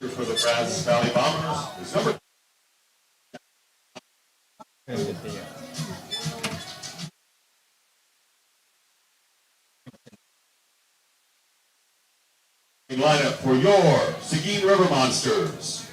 For the Brazos Valley Bombers is number. Lineup for your Seguin River Monsters.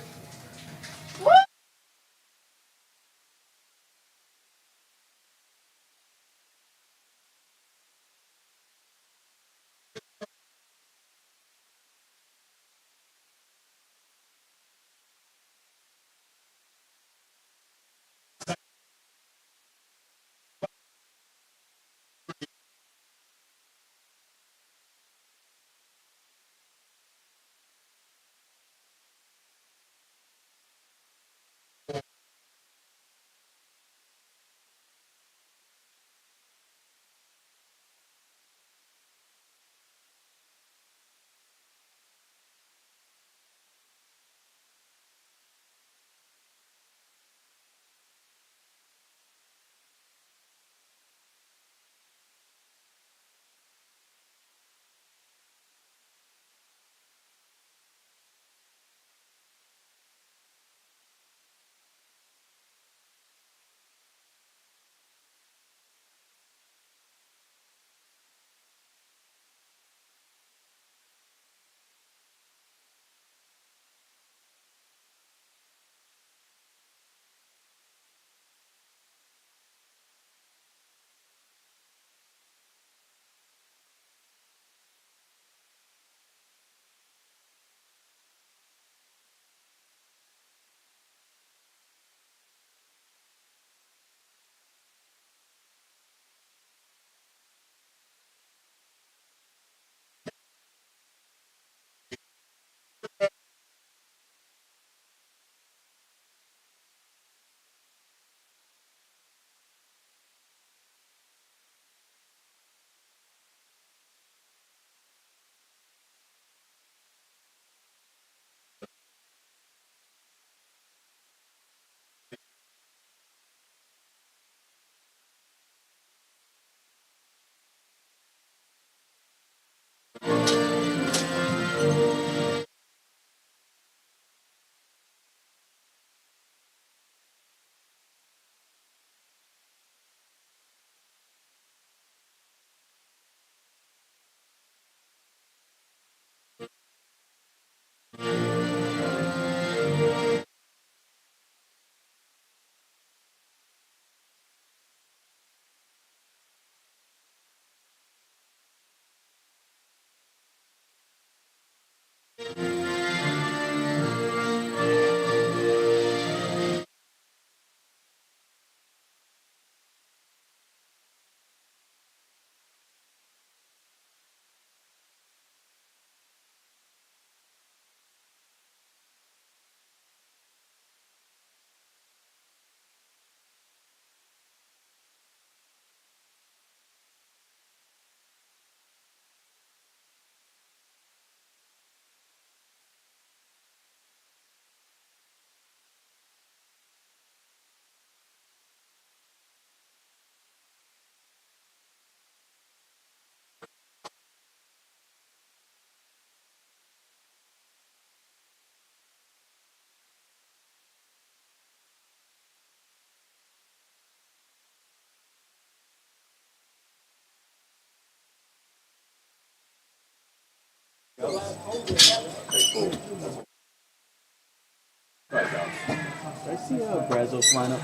I see a Brazos lineup.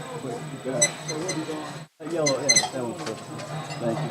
Yellow, yeah, that one's perfect. Thank you.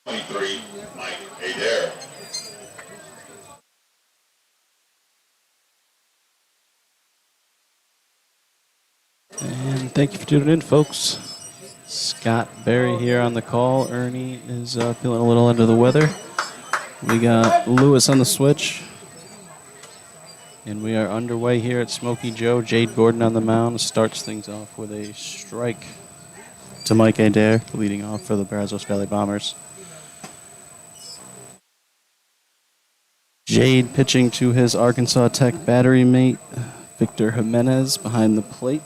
23, Mike Adair. And thank you for tuning in, folks. Scott Berry here on the call. Ernie is feeling a little under the weather. We got Lewis on the switch. And we are underway here at Smoky Joe. Jade Gordon on the mound starts things off with a strike to Mike Adair, leading off for the Brazos Valley Bombers. Jade pitching to his Arkansas Tech battery mate, Victor Jimenez, behind the plate.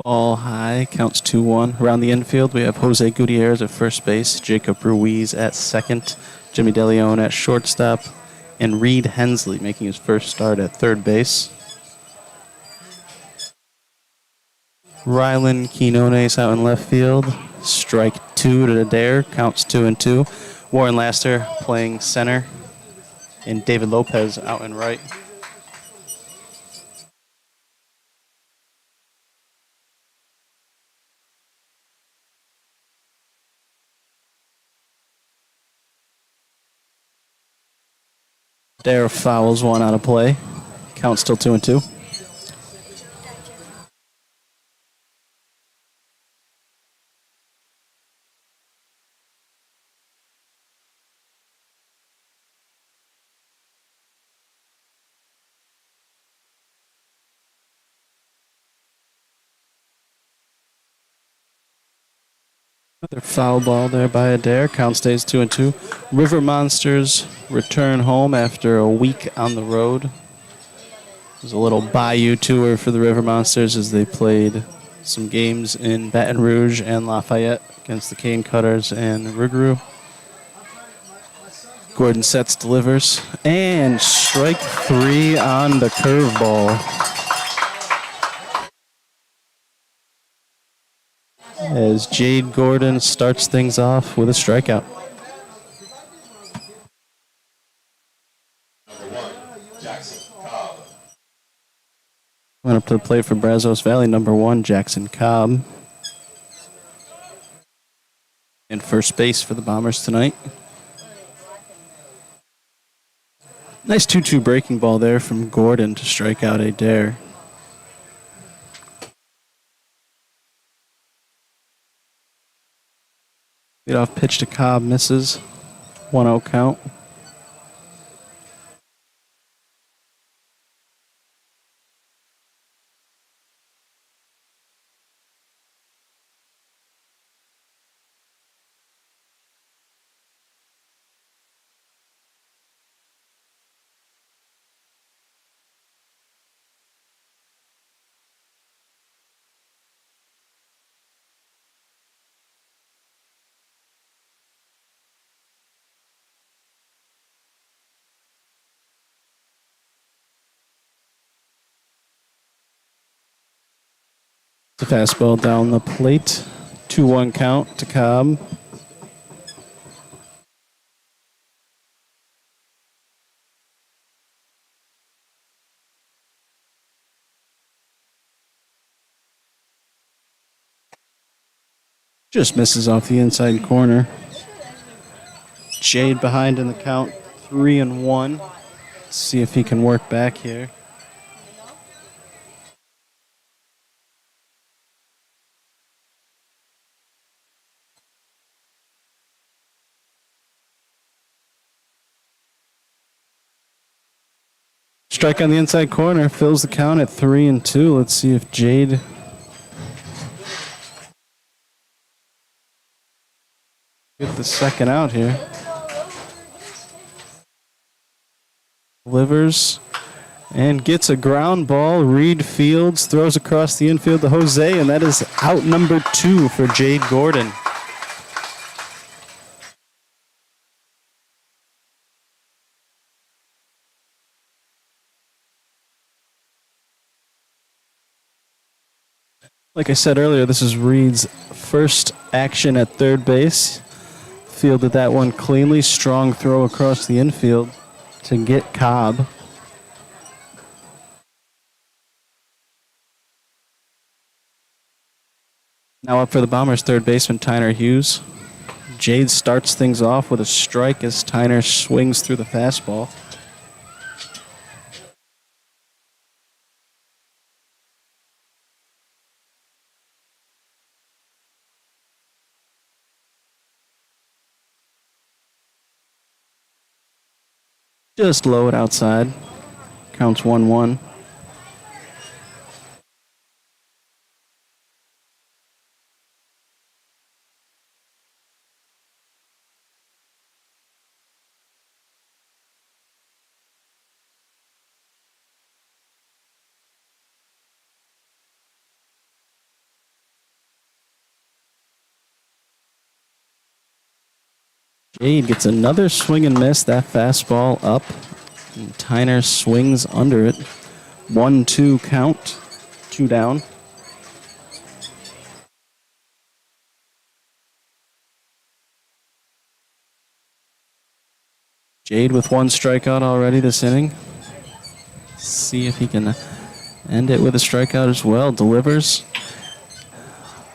Ball high, counts 2-1. Around the infield, we have Jose Gutierrez at first base, Jacob Ruiz at second, Jimmy DeLeon at shortstop, and Reed Hensley making his first start at third base. Rylan Quinones out in left field. Strike 2 to Adair, counts 2-2. Warren Laster playing center, and David Lopez out in right. Adair fouls one out of play. Count still 2-2. Another foul ball there by Adair. Count stays 2-2. River Monsters return home after a week on the road. It was a little Bayou tour for the River Monsters as they played some games in Baton Rouge and Lafayette against the Cane Cutters and Rougarou. Gordon sets, delivers, and strike 3 on the curveball. As Jade Gordon starts things off with a strikeout. Number 1, Jackson Cobb. Went up to the plate for Brazos Valley, number 1, Jackson Cobb. In first base for the Bombers tonight. Nice 2-2 breaking ball there from Gordon to strike out Adair. Leadoff pitch to Cobb misses. 1-0 count. The fastball down the plate. 2-1 count to Cobb. Just misses off the inside corner. Jade behind in the count, 3-1. Let's see if he can work back here. Strike on the inside corner, fills the count at 3-2. Let's see if Jade get the second out here. Delivers and gets a ground ball. Reed Fields throws across the infield to Jose, and that is out number 2 for Jade Gordon. Like I said earlier, this is Reed's first action at third base. Fielded that one cleanly. Strong throw across the infield to get Cobb. Now up for the Bombers, third baseman Tyner Hughes. Jade starts things off with a strike as Tyner swings through the fastball. Just low it outside. Counts 1-1. Jade gets another swing and miss. That fastball up. And Tyner swings under it. 1-2 count. 2 down. Jade with 1 strikeout already this inning. See if he can end it with a strikeout as well. Delivers.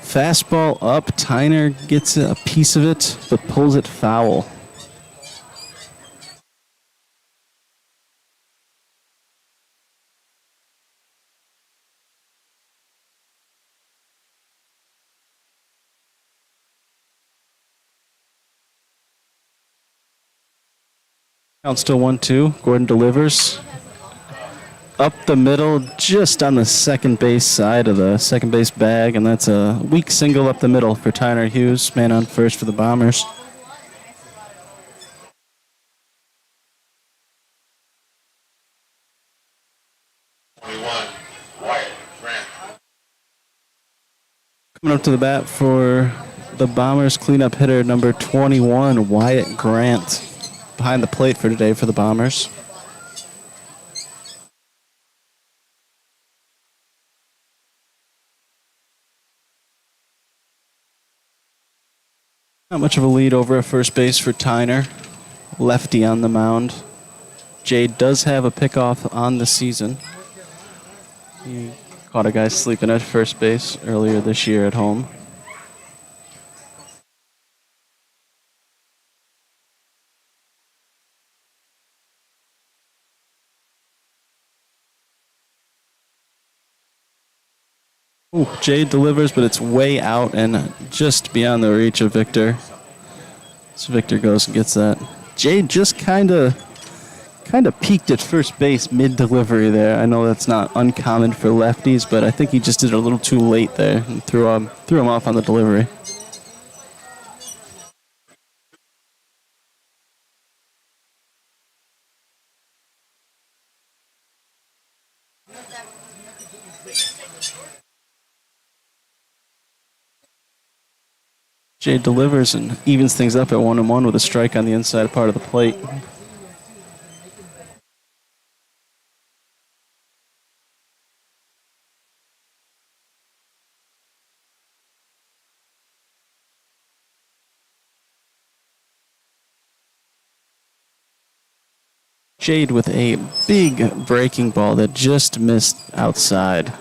Fastball up. Tyner gets a piece of it, but pulls it foul. Count still 1-2. Gordon delivers. Up the middle, just on the second base side of the second base bag, and that's a weak single up the middle for Tyner Hughes, man on first for the Bombers. Coming up to the bat for the Bombers, cleanup hitter number 21, Wyatt Grant, behind the plate for today for the Bombers. Not much of a lead over at first base for Tyner. Lefty on the mound. Jade does have a pickoff on the season. He caught a guy sleeping at first base earlier this year at home. Ooh, Jade delivers, but it's way out and just beyond the reach of Victor. So Victor goes and gets that. Jade just kind of peaked at first base mid-delivery there. I know that's not uncommon for lefties, but I think he just did it a little too late there and threw him off on the delivery. Jade delivers and evens things up at 1-1 with a strike on the inside part of the plate. Jade with a big breaking ball that just missed outside.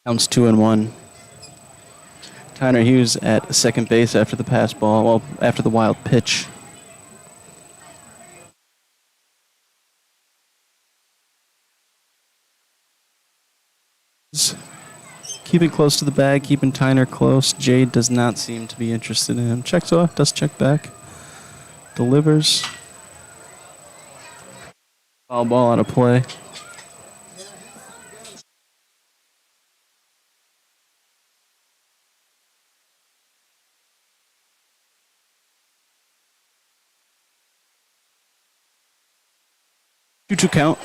Counts 2-1. Tyner Hughes at second base after the pass ball, well, after the wild pitch. Keeping close to the bag, keeping Tyner close. Jade does not seem to be interested in him. Checks off, does check back. Delivers. Foul ball out of play. Two count.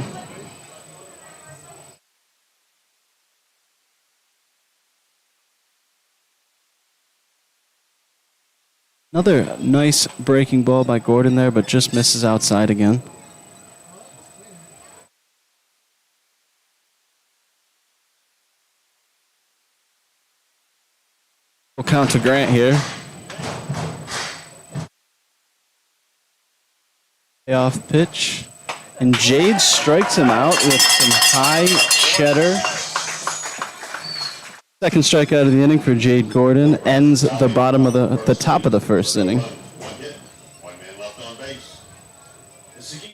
Another nice breaking ball by Gordon there, but just misses outside again. We'll count to Grant here. Payoff pitch. And Jade strikes him out with some high cheddar Second strikeout of the inning for Jade Gordon ends the bottom of the top of the first inning. One hit, one man left on base. The Seguin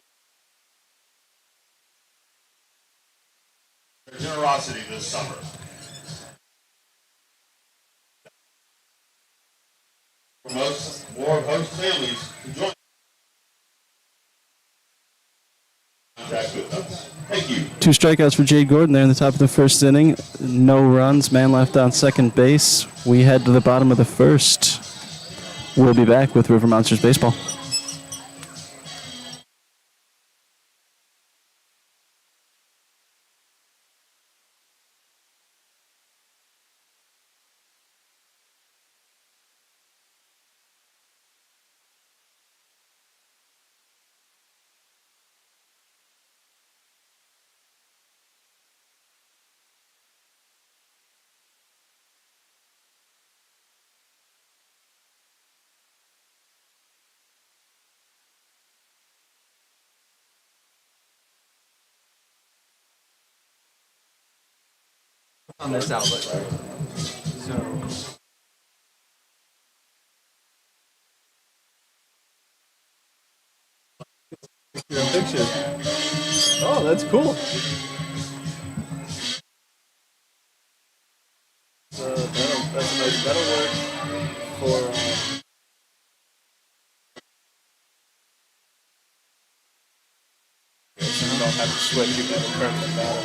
their generosity this summer. For more host families to join contact with us. Thank you. 2 strikeouts for Jade Gordon there in the top of the first inning. No runs, man left on second base. We head to the bottom of the first. We'll be back with River Monsters Baseball. On this outlet, right? So. Picture. Oh, that's cool. That's a nice metalwork for. So you don't have to switch. You get the permanent battle.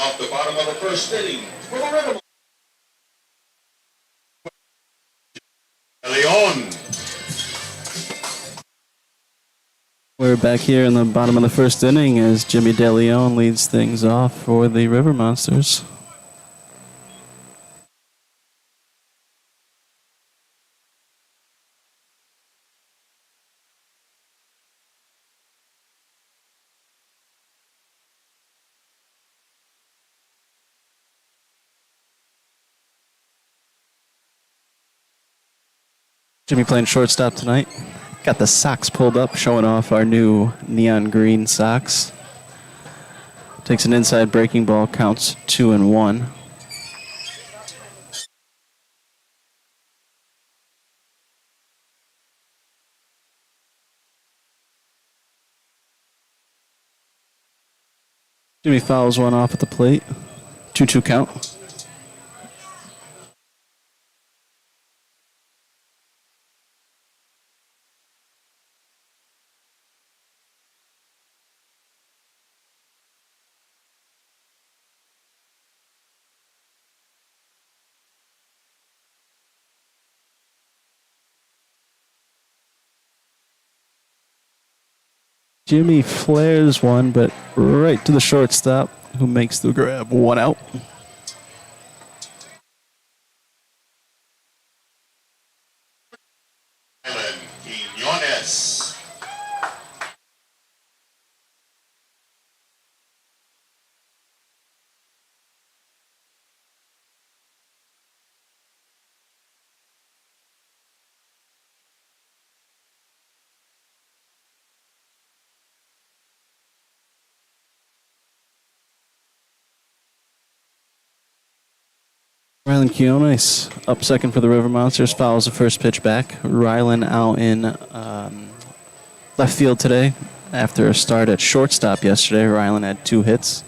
Off the bottom of the first inning for the River. Leon. We're back here in the bottom of the first inning as Jimmy DeLeon leads things off for the River Monsters. Jimmy playing shortstop tonight. Got the socks pulled up, showing off our new neon green socks. Takes an inside breaking ball, counts 2-1. Jimmy fouls one off at the plate. 2-2 count. Jimmy flares one, but right to the shortstop, who makes the grab. 1 out. Rylan Quinones up second for the River Monsters, fouls the first pitch back. Rylan out in left field today after a start at shortstop yesterday. Rylan had 2 hits,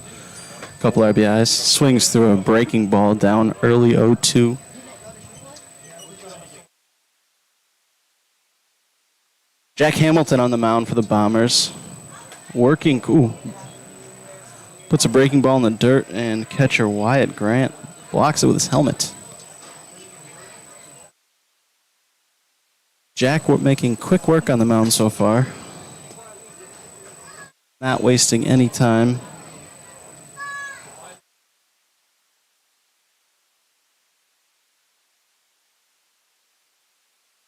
a couple RBIs, swings through a breaking ball down early 0-2. Jack Hamilton on the mound for the Bombers. Working, puts a breaking ball in the dirt, and catcher Wyatt Grant blocks it with his helmet. Jack making quick work on the mound so far. Not wasting any time.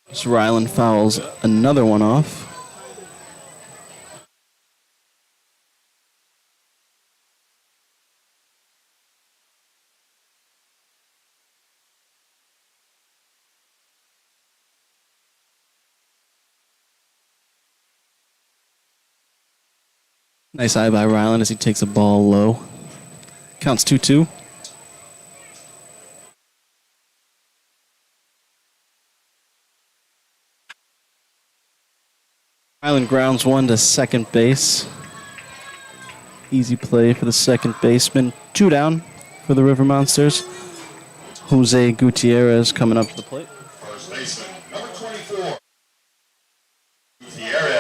As Rylan fouls another one off. Nice eye by Rylan as he takes a ball low. Counts 2-2. Rylan grounds one to second base. Easy play for the second baseman. 2 down for the River Monsters. Jose Gutierrez coming up to the plate. First baseman, number 24, Gutierrez.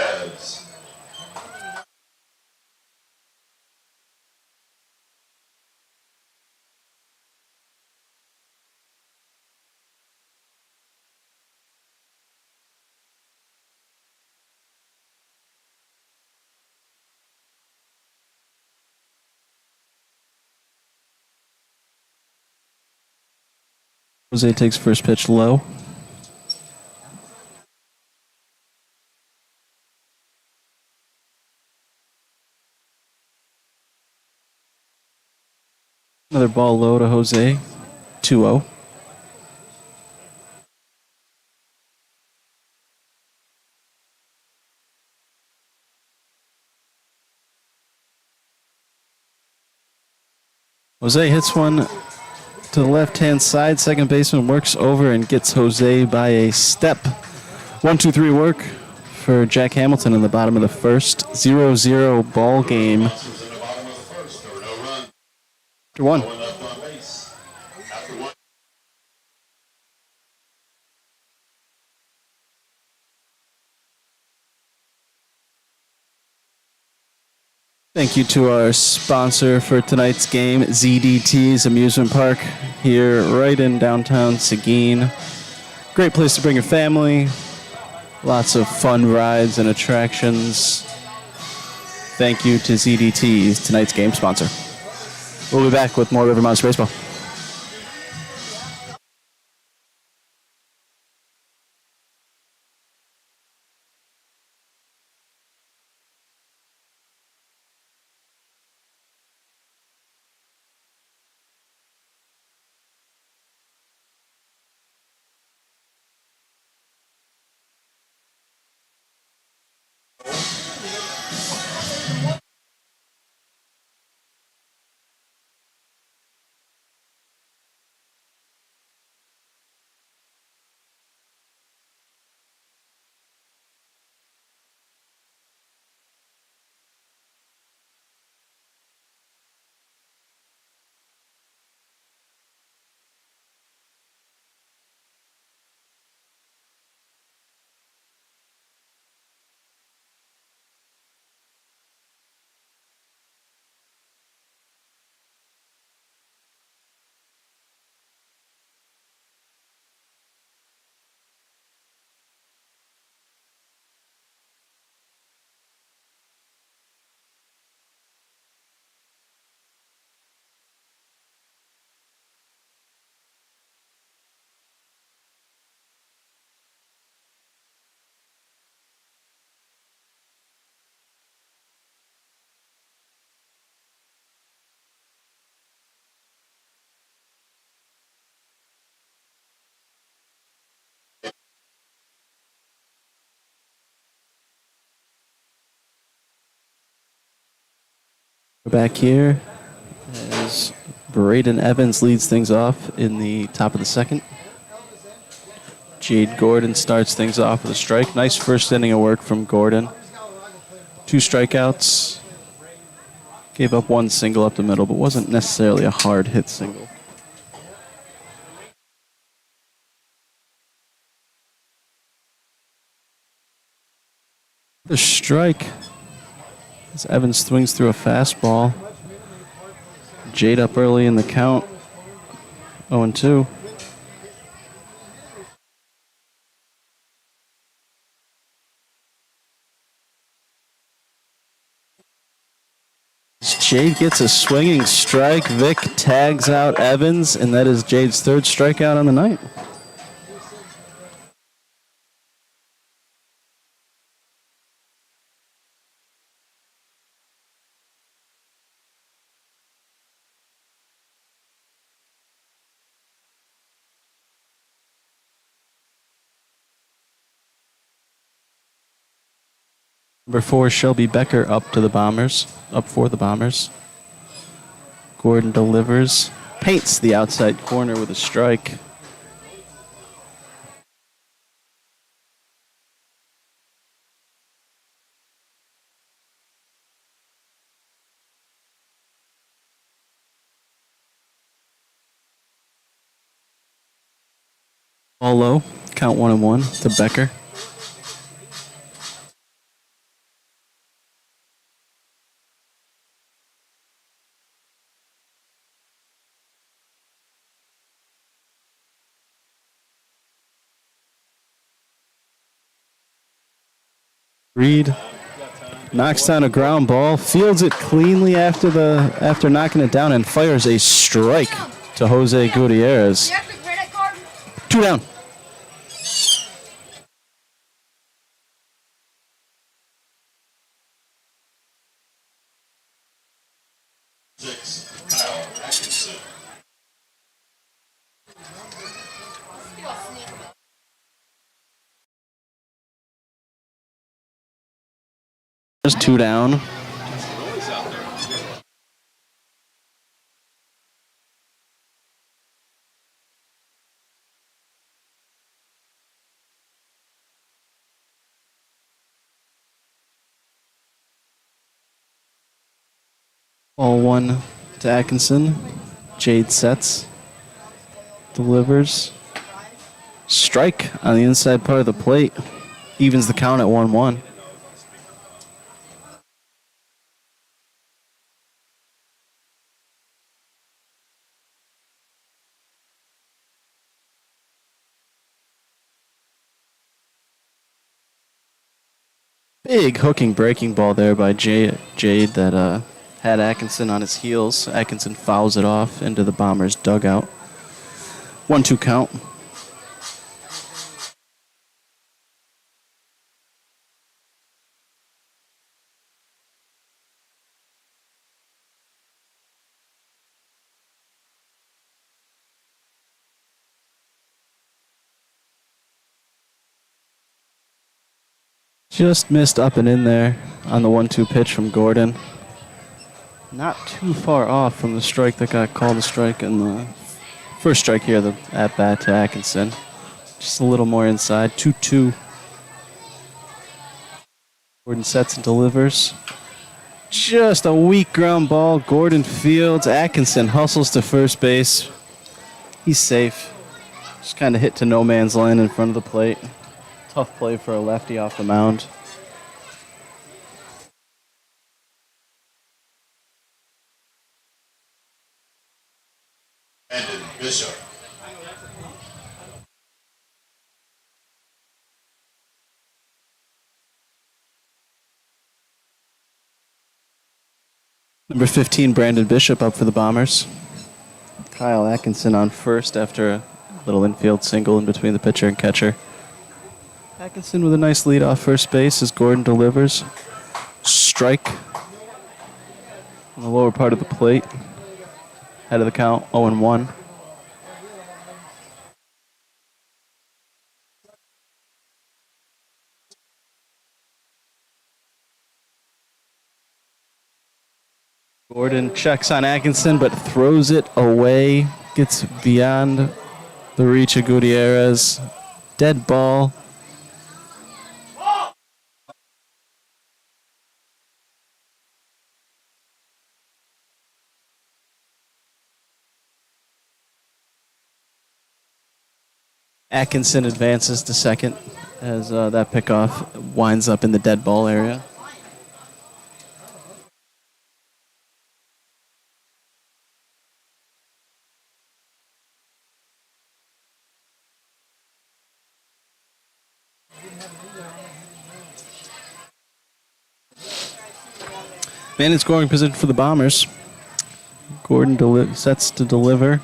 Jose takes first pitch low. Another ball low to Jose. 2-0. Jose hits one to the left-hand side. Second baseman works over and gets Jose by a step. 1-2-3 work for Jack Hamilton in the bottom of the first. 0-0 ball game. Monsters in the bottom of the first. There were no runs. After one. No one left on base. After one. Thank you to our sponsor for tonight's game, ZDT's Amusement Park, here right in downtown Seguin. Great place to bring your family. Lots of fun rides and attractions. Thank you to ZDT's tonight's game sponsor. We'll be back with more River Monster Baseball. We're back here as as Braden Evans leads things off in the top of the second. Jade Gordon starts things off with a strike. Nice first inning of work from Gordon. 2 strikeouts. Gave up 1 single up the middle, but wasn't necessarily a hard hit single. The strike as Evans swings through a fastball. Jade up early in the count. 0-2. Jade gets a swinging strike. Vic tags out Evans, and that is Jade's 3rd strikeout on the night. Number 4, Shelby Becker up for the Bombers. Gordon delivers. Paints the outside corner with a strike. All low. Count 1-1 to Becker. Reed knocks down a ground ball, fields it cleanly after knocking it down, and fires a strike to Jose Gutierrez. 2 down. Atkinson. There's 2 down. Ball 1 to Atkinson. Jade sets. Delivers. Strike on the inside part of the plate. Evens the count at 1-1. Big hooking breaking ball there by Jade that had Atkinson on his heels. Atkinson fouls it off into the Bombers' dugout. 1-2 count. Just missed up and in there on the 1-2 pitch from Gordon. Not too far off from the strike that got called a strike in the first strike here, the at-bat to Atkinson. Just a little more inside. 2-2. Gordon sets and delivers. Just a weak ground ball. Gordon fields. Atkinson hustles to first base. He's safe. Just kind of hit to no man's land in front of the plate. Tough play for a lefty off the mound. Braden Bishop. Number 15, Brandon Bishop up for the Bombers. Kyle Atkinson on first after a little infield single in between the pitcher and catcher. Atkinson with a nice lead off first base as Gordon delivers. Strike on the lower part of the plate. Head of the count, 0-1. Gordon checks on Atkinson, but throws it away. Gets beyond the reach of Gutierrez. Dead ball. Atkinson advances to second as that pickoff winds up in the dead ball area. Man in scoring position for the Bombers. Gordon sets to deliver.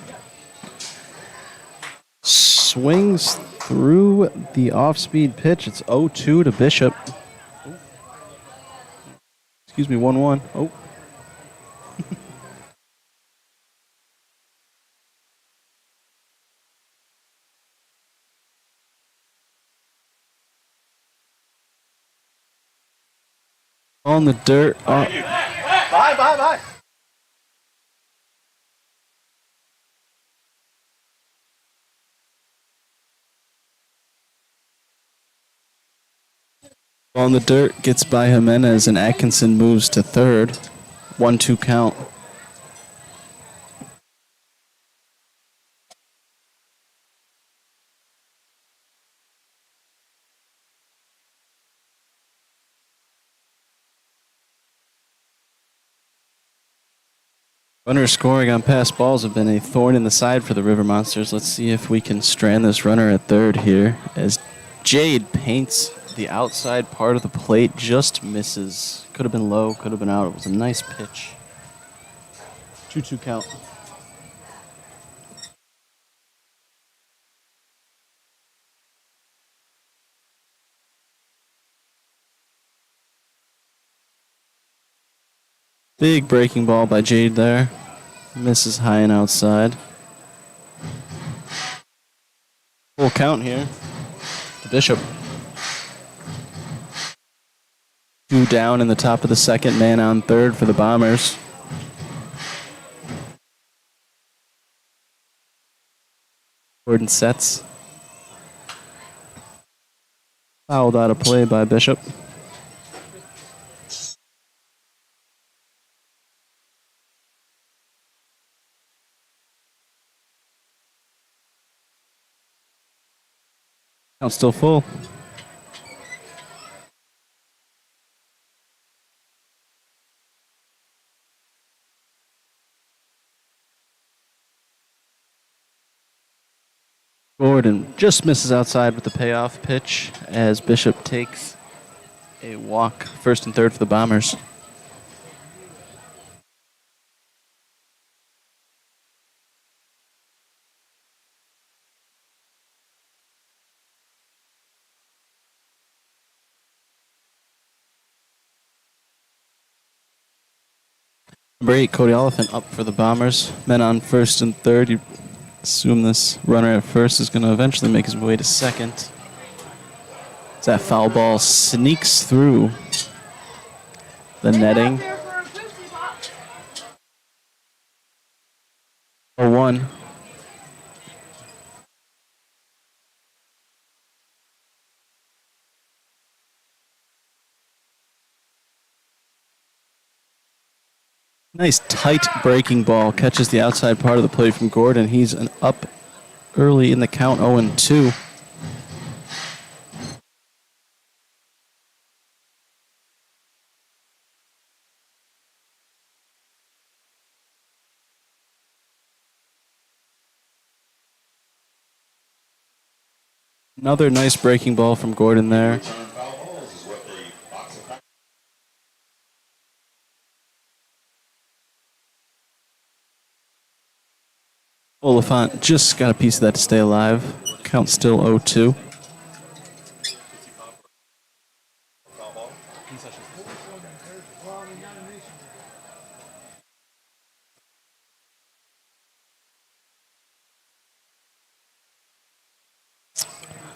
Swings through the off-speed pitch. It's 0-2 to Bishop. Excuse me, 1-1. Oh. On the dirt. Bye. On the dirt, gets by Jimenez, and Atkinson moves to third. 1-2 count. Runner scoring on pass balls have been a thorn in the side for the River Monsters. Let's see if we can strand this runner at third here as Jade paints the outside part of the plate, just misses. Could have been low, could have been out. It was a nice pitch. 2-2 count. Big breaking ball by Jade there. Misses high and outside. Full count here. The Bishop. 2 down in the top of the second, man on third for the Bombers. Gordon sets. Fouled out of play by Bishop. Count still full. Gordon just misses outside with the payoff pitch as Bishop takes a walk, first and third for the Bombers. Number 8, Cody Oliphant up for the Bombers. Men on first and third. You assume this runner at first is going to eventually make his way to second. As that foul ball sneaks through the netting. 0-1. Nice tight breaking ball. Catches the outside part of the plate from Gordon. He's up early in the count, 0-2. Another nice breaking ball from Gordon there. Oliphant just got a piece of that to stay alive. Count still 0-2.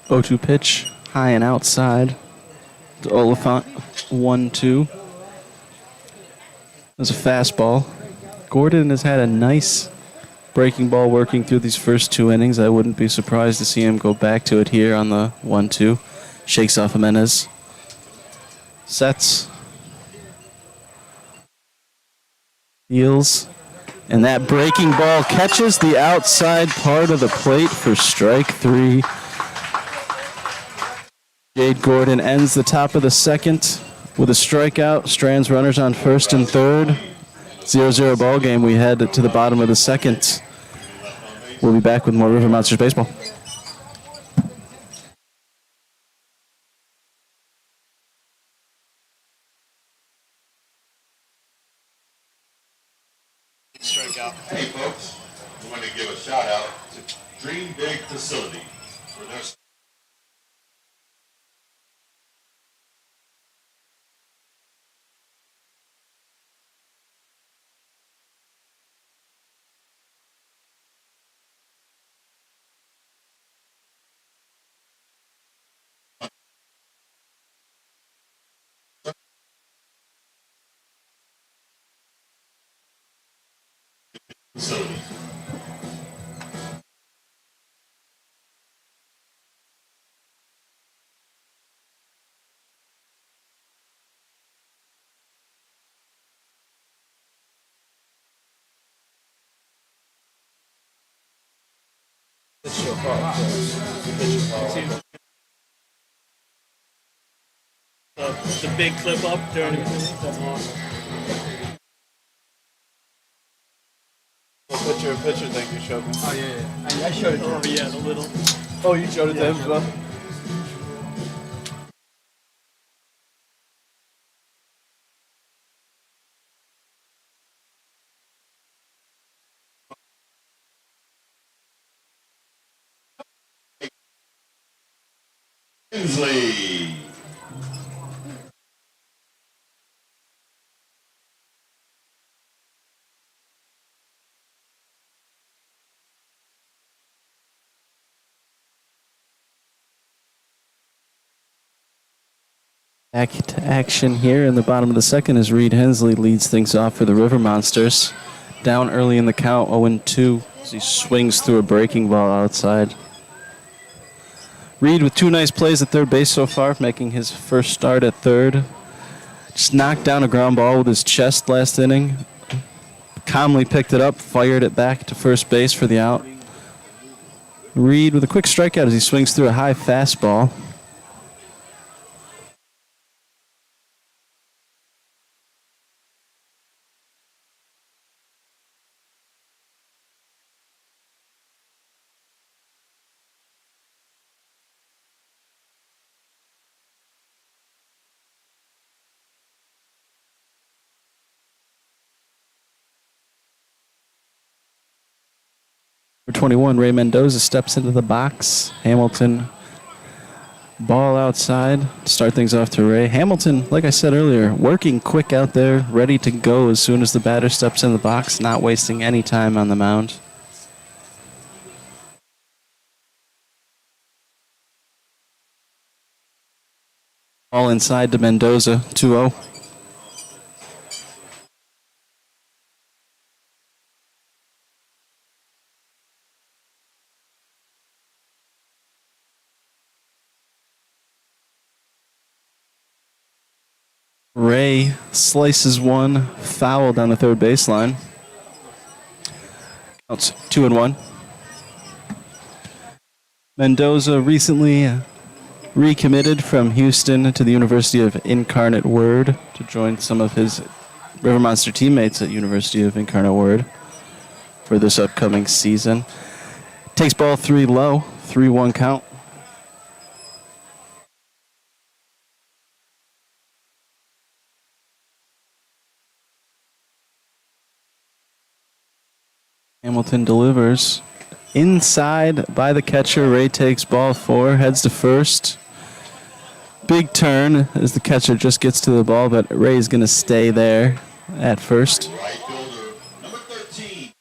O2 pitch, high and outside to Oliphant, 1-2. There's a fastball. Gordon has had a nice breaking ball working through these first 2 innings. I wouldn't be surprised to see him go back to it here on the 1-2. Shakes off Jimenez. Sets. Heels. And that breaking ball catches the outside part of the plate for strike 3. Jade Gordon ends the top of the second with a strikeout. Strands runners on first and third. 0-0 ball game. We head to the bottom of the second. We'll be back with more River Monsters baseball. Hey, folks, we want to give a shout out to Dream Big Facility for their facility. The big clip up during the that's awesome. Picture thing you showed me. Oh yeah. I showed it to him. Oh yeah, the little. Oh, you showed it to him as well? Hensley. Back to action here in the bottom of the second as Reed Hensley leads things off for the River Monsters. Down early in the count, 0-2 as he swings through a breaking ball outside. Reed with 2 nice plays at third base so far, making his first start at third. Just knocked down a ground ball with his chest last inning. Calmly picked it up, fired it back to first base for the out. Reed with a quick strikeout as he swings through a high fastball. Number 21, Ray Mendoza steps into the box. Hamilton, ball outside. Start things off to Ray. Hamilton, like I said earlier, working quick out there, ready to go as soon as the batter steps in the box, not wasting any time on the mound. Ball inside to Mendoza, 2-0. Ray slices one, fouled on the third baseline. Counts 2-1. Mendoza recently recommitted from Houston to the University of Incarnate Word to join some of his River Monster teammates at University of Incarnate Word for this upcoming season. Takes ball 3 low, 3-1 count. Hamilton delivers. Inside by the catcher. Ray takes ball 4, heads to first. Big turn as the catcher just gets to the ball, but Ray's going to stay there at first. Right fielder, number 13.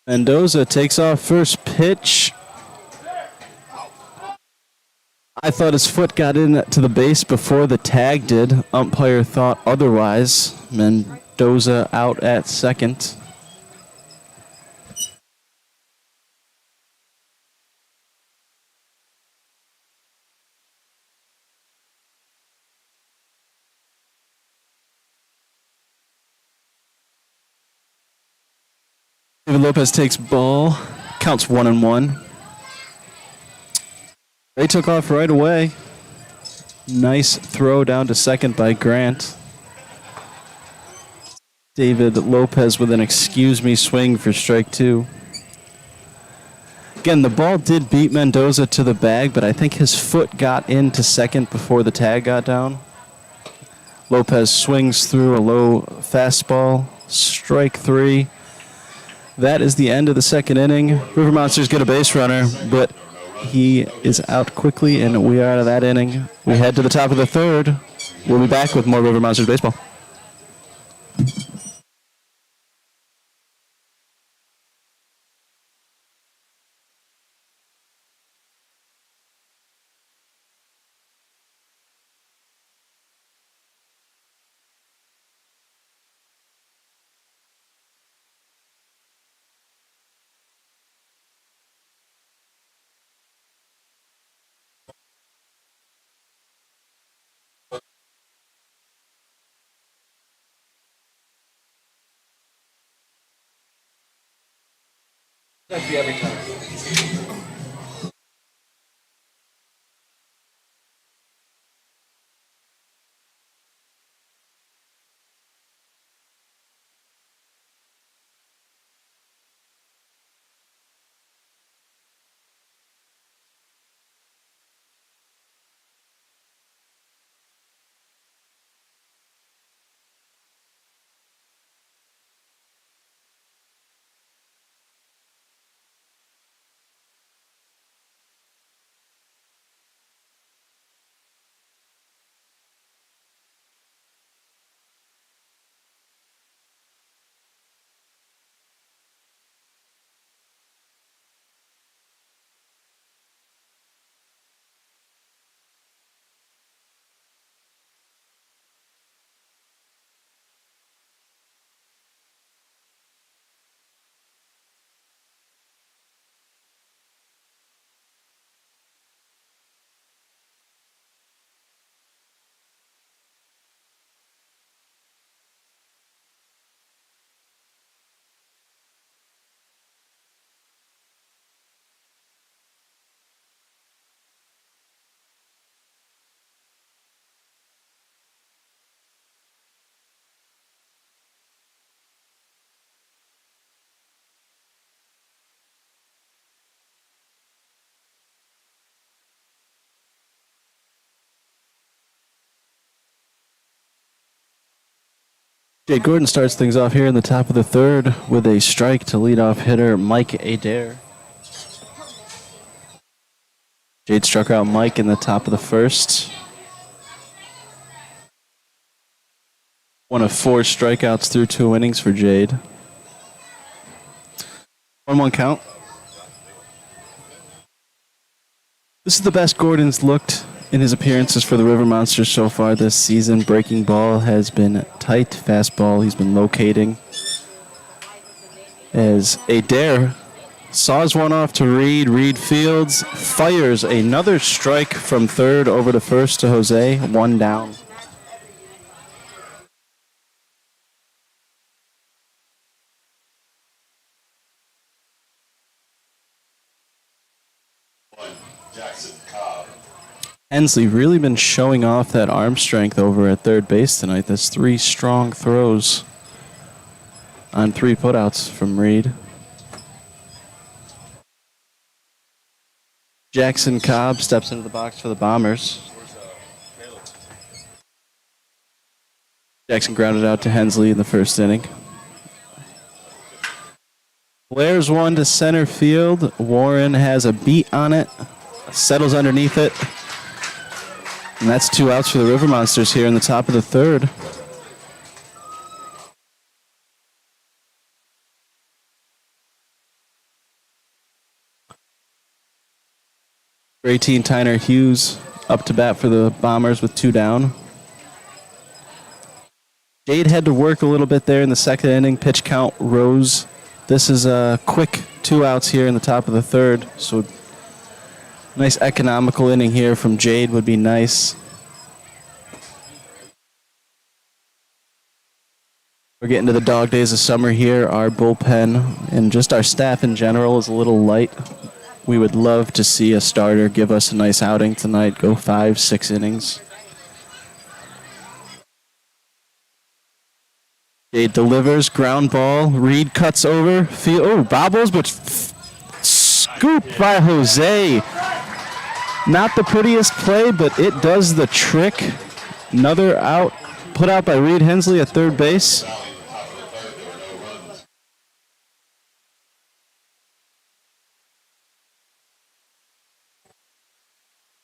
Mendoza takes off first pitch. I thought his foot got in to the base before the tag did. Umpire thought otherwise. Mendoza out at second. David Lopez takes ball. Counts 1-1. They took off right away. Nice throw down to second by Grant. David Lopez with an excuse me swing for strike 2. Again, the ball did beat Mendoza to the bag, but I think his foot got into second before the tag got down. Lopez swings through a low fastball. Strike 3. That is the end of the second inning. River Monsters get a base runner, but he is out quickly, and we are out of that inning. We head to the top of the third. We'll be back with more River Monsters baseball. That'd be every time. Jay Gordon starts things off here in the top of the third with a strike to leadoff hitter Mike Adair. Jade struck out Mike in the top of the first. One of 4 strikeouts through 2 innings for Jade. 1-1 count. This is the best Gordon's looked in his appearances for the River Monsters so far this season. Breaking ball has been tight. Fastball he's been locating. As Adair saws one off to Reed. Reed fields, fires another strike from third over to first to Jose. 1 down. Cobb. Hensley really been showing off that arm strength over at third base tonight. That's 3 strong throws on 3 putouts from Reed. Jackson Cobb steps into the box for the Bombers. Jackson grounded out to Hensley in the first inning. Blair's one to center field. Warren has a beat on it. Settles underneath it. And that's 2 outs for the River Monsters here in the top of the third. 18 Tyner Hughes up to bat for the Bombers with 2 down. Jade had to work a little bit there in the second inning. Pitch count rose. This is a quick 2 outs here in the top of the third. So nice economical inning here from Jade would be nice. We're getting to the dog days of summer here. Our bullpen and just our staff in general is a little light. We would love to see a starter give us a nice outing tonight, go 5-6 innings. Jade delivers, ground ball. Reed cuts over. Bobbles, but scooped by Jose. Not the prettiest play, but it does the trick. Another out, put out by Reed Hensley at third base.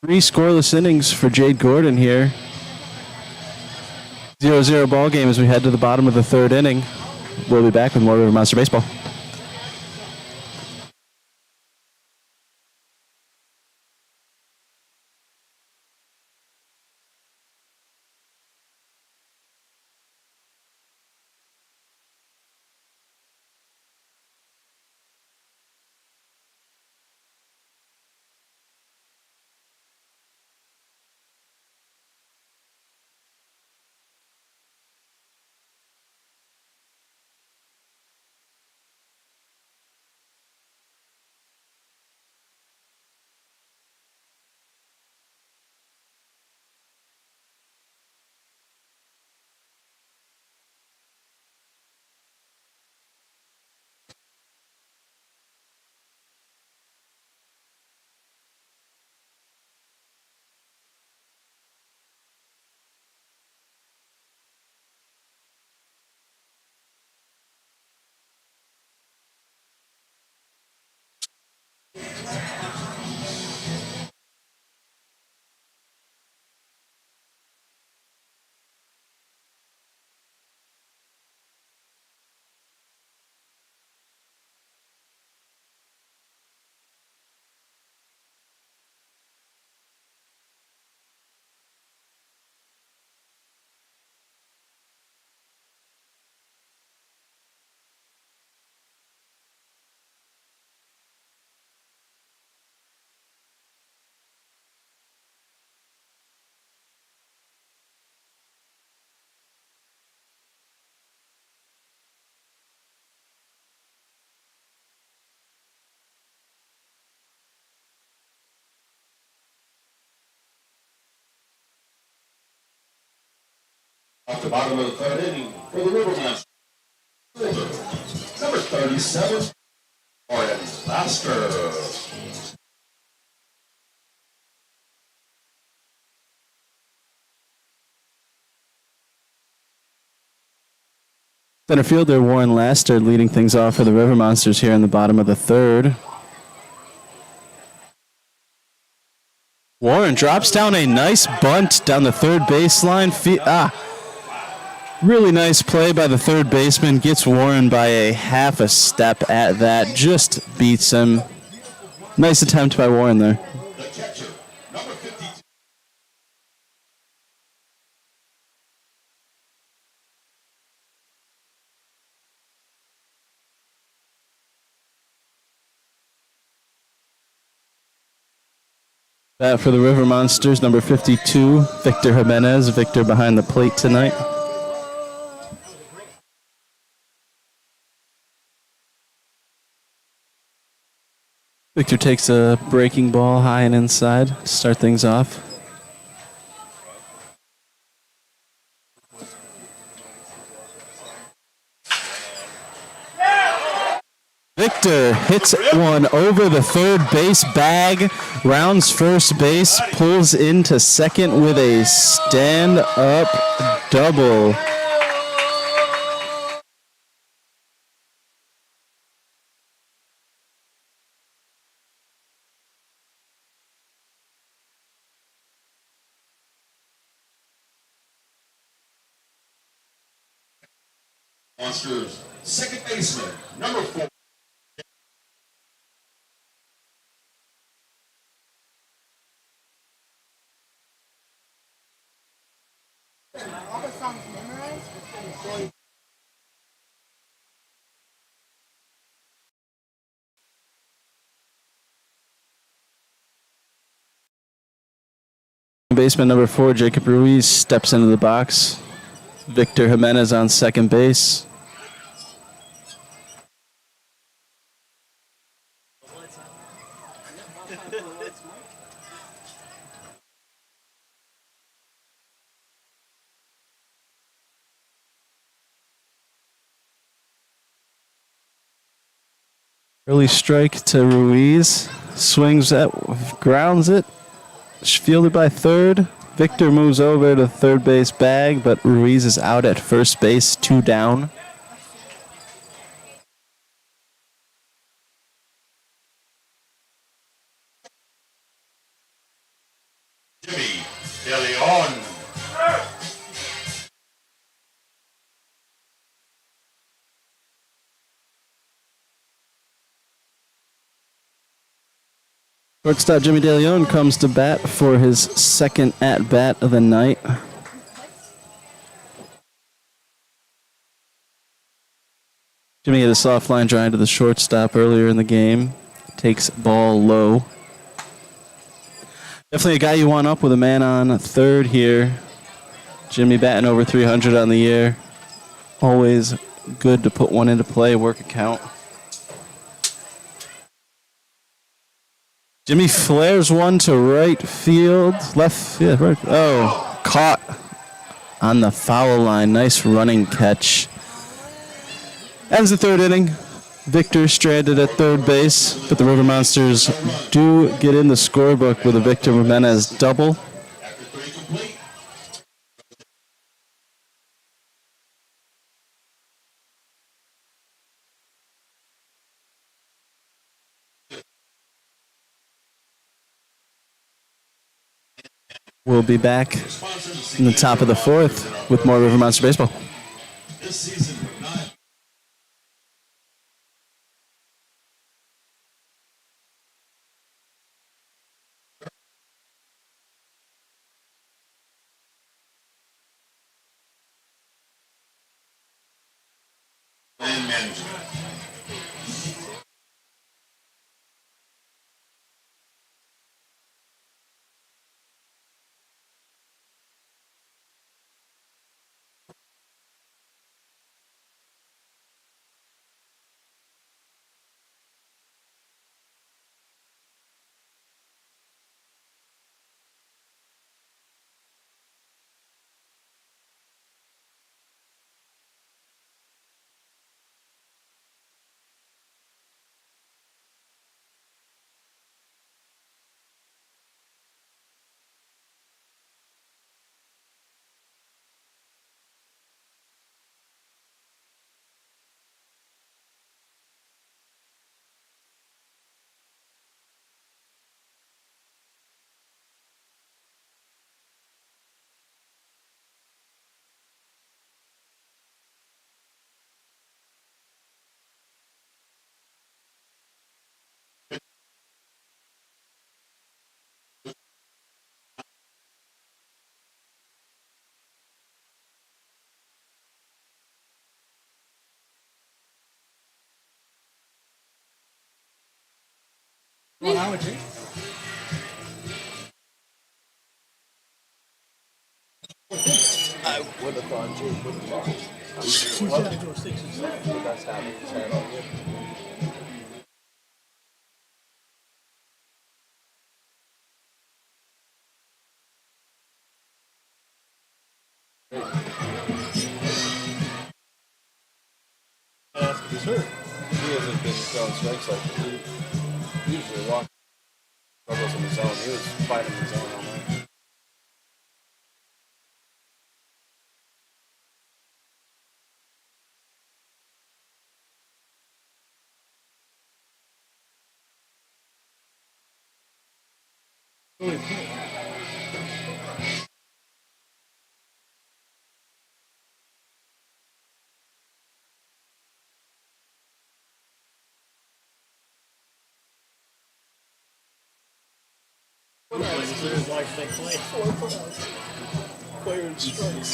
Three scoreless innings for Jade Gordon here. 0-0 ball game as we head to the bottom of the third inning. We'll be back with more River Monster Baseball. Off the bottom of the third inning for the River Monsters. Number 37, Braden Evans. Center fielder Warren Laster leading things off for the River Monsters here in the bottom of the third. Warren drops down a nice bunt down the third baseline. Really nice play by the third baseman. Gets Warren by a half a step at that. Just beats him. Nice attempt by Warren there. The catcher, number 52. Bat for the River Monsters, number 52, Victor Jimenez. Victor behind the plate tonight. Victor takes a breaking ball high and inside to start things off. Victor hits one over the third base bag, rounds first base, pulls into second with a stand-up double. Monsters, second baseman, number 4. baseman number 4, Jacob Ruiz, steps into the box. Victor Jimenez on second base. Early strike to Ruiz. Swings at, grounds it. Fielded by third. Victor moves over to third base bag, but Ruiz is out at first base, 2 down. Jimmy De Leon. Shortstop Jimmy De Leon comes to bat for his second at-bat of the night. Jimmy had a soft line drive to the shortstop earlier in the game. Takes ball low. Definitely a guy you want up with a man on third here. Jimmy batting over 300 on the year. Always good to put one into play, work a count. Jimmy flares one to right field. Left, yeah, right. Oh, caught on the foul line. Nice running catch. Ends the third inning. Victor stranded at third base, but the River Monsters do get in the scorebook with a Victor Jimenez double. After 3 complete. We'll be back in the top of the fourth with more River Monster Baseball. This season, not land management. He's hurt. He hasn't been throwing strikes like he usually walks. Struggles in the zone. He was fighting the zone all night. His life they play. Player in strikes.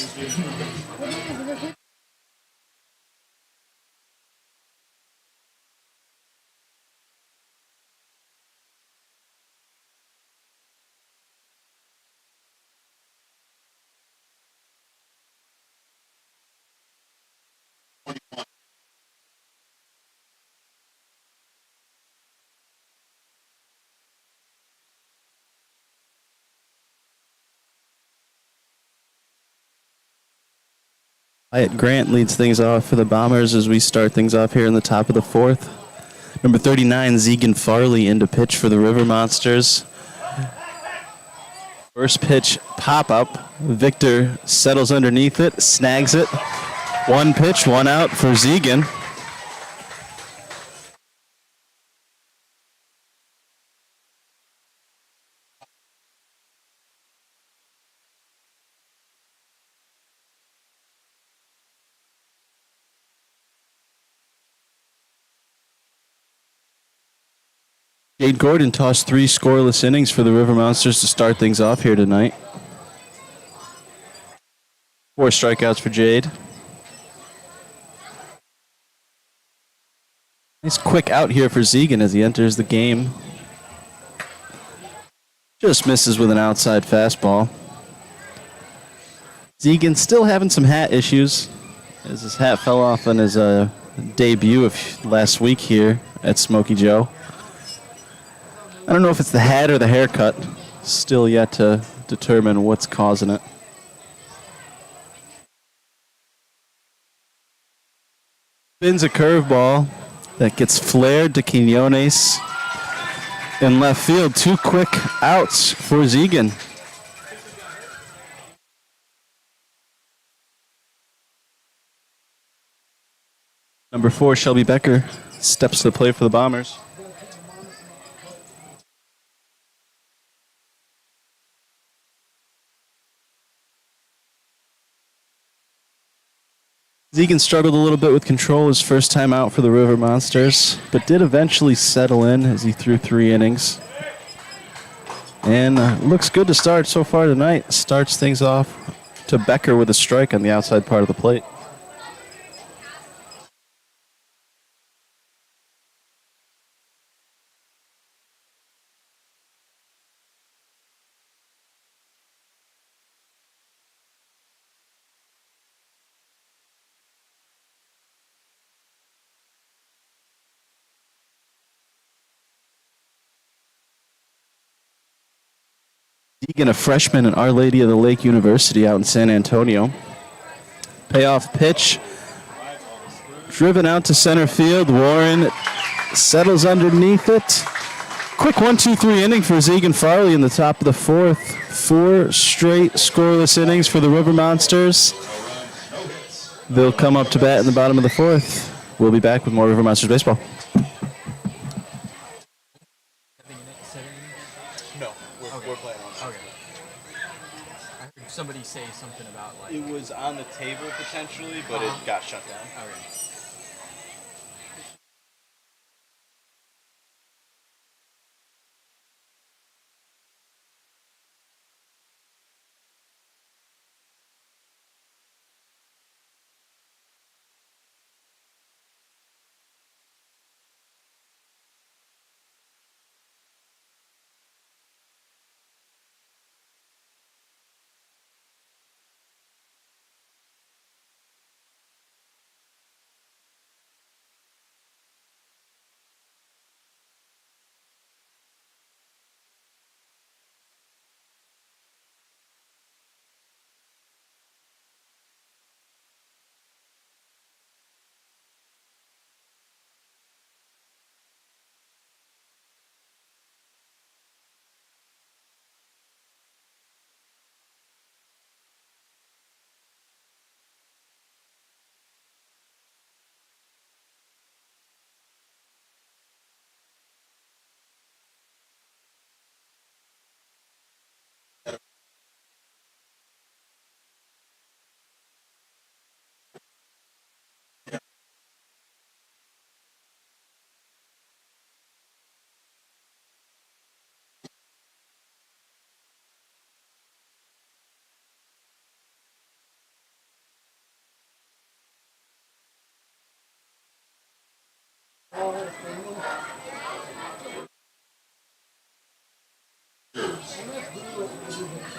Wyatt Grant leads things off for the Bombers as we start things off here in the top of the fourth. Number 39, Seguin Farley into pitch for the River Monsters. First pitch pop-up. Victor settles underneath it, snags it. One pitch, one out for Seguin. Jade Gordon tossed 3 scoreless innings for the River Monsters to start things off here tonight. 4 strikeouts for Jade. Nice quick out here for Seguin as he enters the game. Just misses with an outside fastball. Seguin still having some hat issues as his hat fell off on his debut of last week here at Smokey Joe. I don't know if it's the hat or the haircut. Still yet to determine what's causing it. Spins a curveball that gets flared to Quinones in left field. 2 quick outs for Seguin. Number 4, Shelby Becker, steps to the plate for the Bombers. Seguin struggled a little bit with control his first time out for the River Monsters, but did eventually settle in as he threw 3 innings. And looks good to start so far tonight. Starts things off to Becker with a strike on the outside part of the plate. Seguin, a freshman at Our Lady of the Lake University out in San Antonio. Payoff pitch. Driven out to center field. Warren settles underneath it. Quick 1-2-3 inning for Seguin Farley in the top of the fourth. 4 straight scoreless innings for the River Monsters. They'll come up to bat in the bottom of the fourth. We'll be back with more River Monsters baseball. No, we're playing on. Okay. I heard somebody say something about like. It was on the table potentially, but it got shut down. Okay.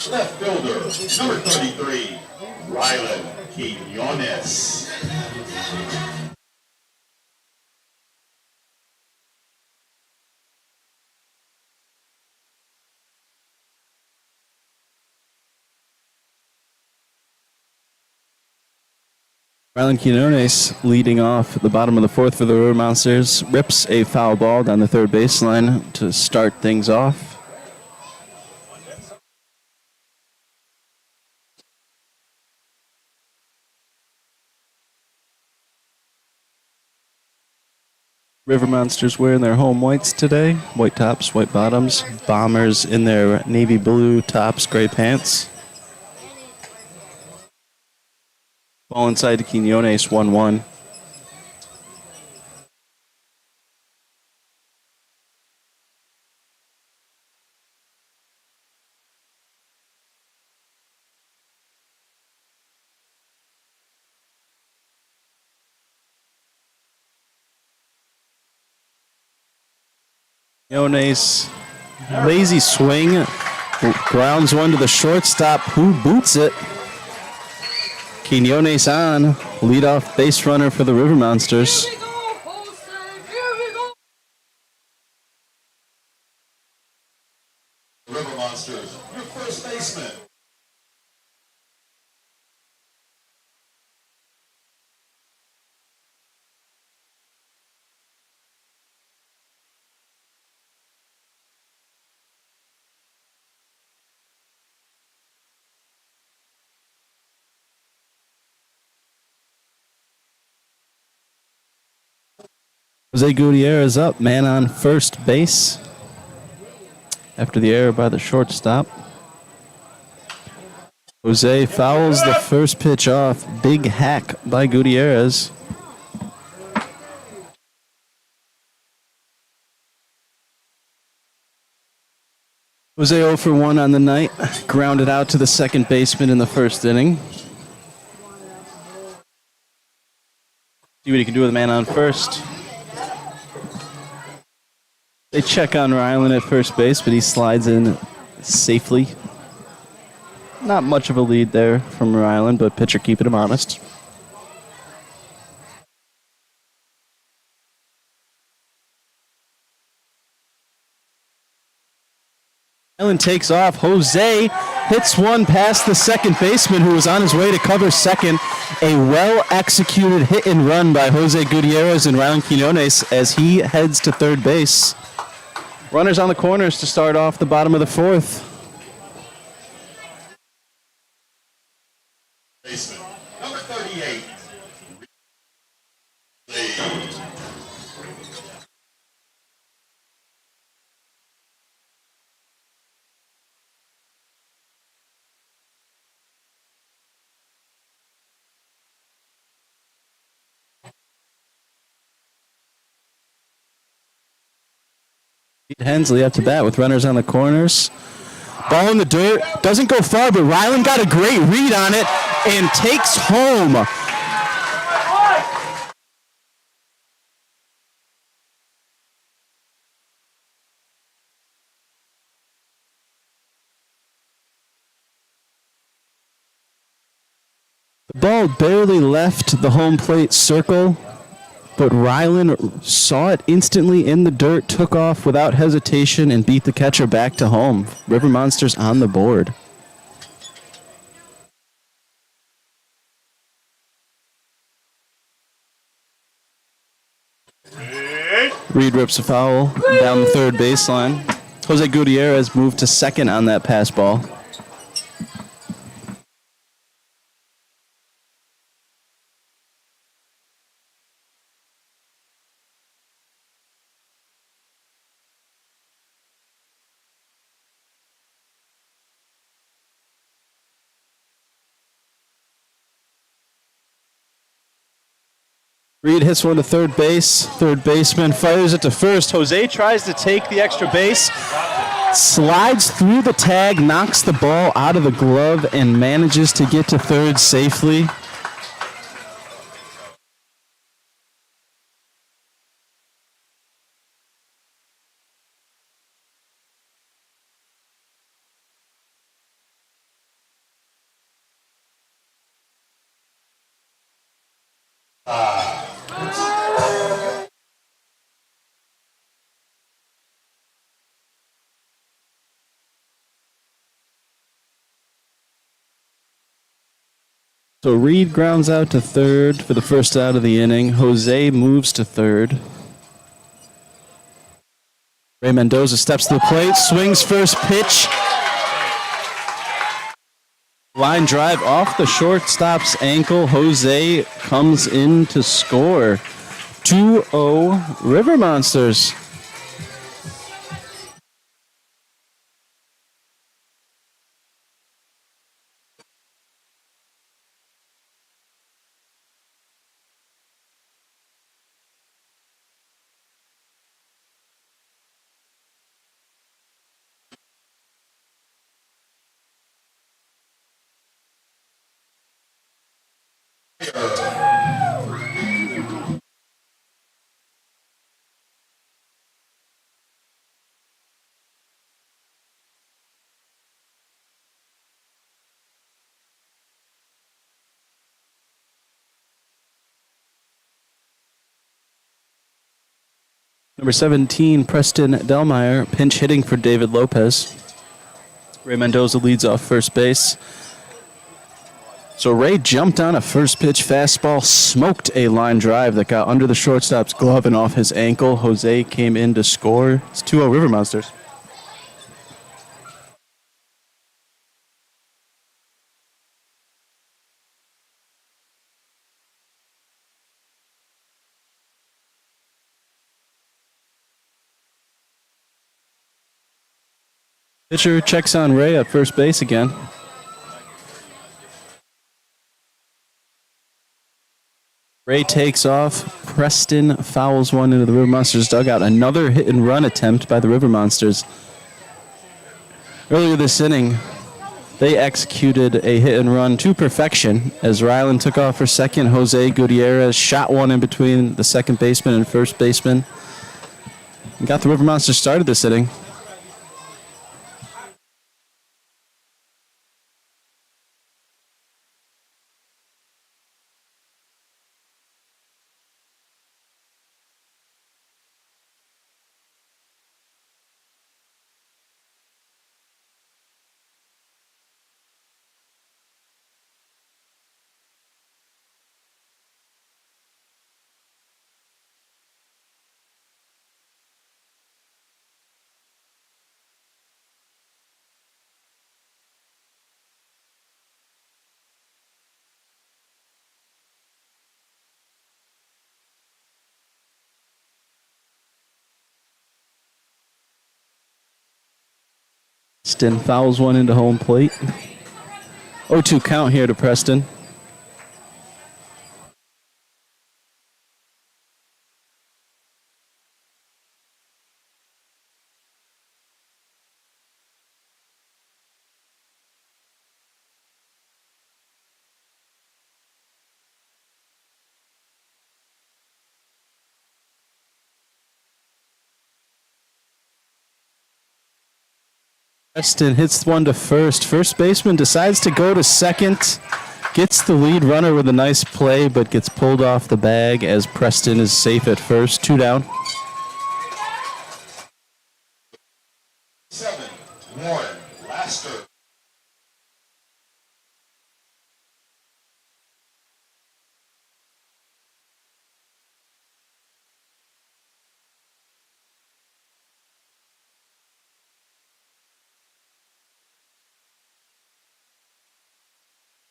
Left fielder, number 33, Rylan Quinones. Rylan Quinones leading off at the bottom of the fourth for the River Monsters. Rips a foul ball down the third baseline to start things off. River Monsters wearing their home whites today. White tops, white bottoms. Bombers in their navy blue tops, gray pants. Ball inside to Quinones, 1-1. Quinones, lazy swing, grounds one to the shortstop, who boots it. Quinones on, leadoff base runner for the River Monsters. River Monsters, your first baseman. Jose Gutierrez up, man on first base after the error by the shortstop. Jose fouls the first pitch off. Big hack by Gutierrez. Jose 0 for 1 on the night. Grounded out to the second baseman in the first inning. See what he can do with a man on first. They check on Rylan at first base, but he slides in safely. Not much of a lead there from Rylan, but pitcher keeping him honest. Rylan takes off. Jose hits one past the second baseman who was on his way to cover second. A well-executed hit and run by Jose Gutierrez and Rylan Quinones as he heads to third base. Runners on the corners to start off the bottom of the fourth. Baseman, number 38. Pete Hensley up to bat with runners on the corners. Ball in the dirt. Doesn't go far, but Rylan got a great read on it and takes home. The ball barely left the home plate circle, but Rylan saw it instantly in the dirt, took off without hesitation, and beat the catcher back to home. River Monsters on the board. Reed rips a foul down the third baseline. Jose Gutierrez moved to second on that pass ball. Reed hits one to third base. Third baseman fires it to first. Jose tries to take the extra base, slides through the tag, knocks the ball out of the glove, and manages to get to third safely. So Reed grounds out to third for the first out of the inning. Jose moves to third. Ray Mendoza steps to the plate, swings first pitch. Line drive off the shortstop's ankle. Jose comes in to score. 2-0 River Monsters. Number 17, Preston Delmeyer, pinch hitting for David Lopez. Ray Mendoza leads off first base. So Ray jumped on a first pitch fastball, smoked a line drive that got under the shortstop's glove and off his ankle. Jose came in to score. It's 2-0 River Monsters. Pitcher checks on Ray at first base again. Ray takes off. Preston fouls one into the River Monsters dugout. Another hit and run attempt by the River Monsters. Earlier this inning, they executed a hit and run to perfection as Ryland took off for second. Jose Gutierrez shot one in between the second baseman and first baseman. And got the River Monsters started this inning. Preston fouls one into home plate. 0-2 count here to Preston. Preston hits one to first. First baseman decides to go to second. Gets the lead runner with a nice play, but gets pulled off the bag as Preston is safe at first. 2 down. 7, Warren Laster.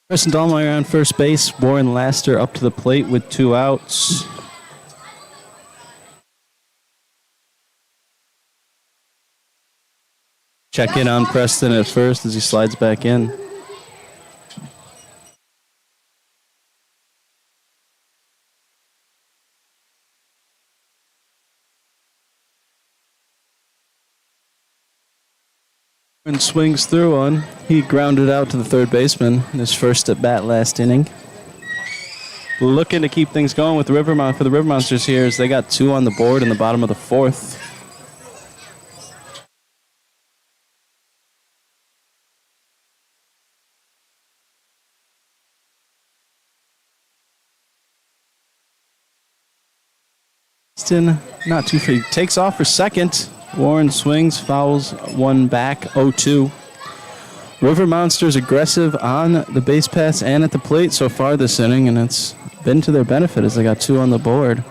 Preston Dahlmeyer on first base. Warren Laster up to the plate with 2 outs. Check in on Preston at first as he slides back in. And swings through one. He grounded out to the third baseman in his first at bat last inning. Looking to keep things going with the for the River Monsters here as they got 2 on the board in the bottom of the 4th. Preston not too free. Takes off for second. Warren swings, fouls one back, 0-2. River Monsters aggressive on the base paths and at the plate so far this inning, and it's been to their benefit as they got 2 on the board.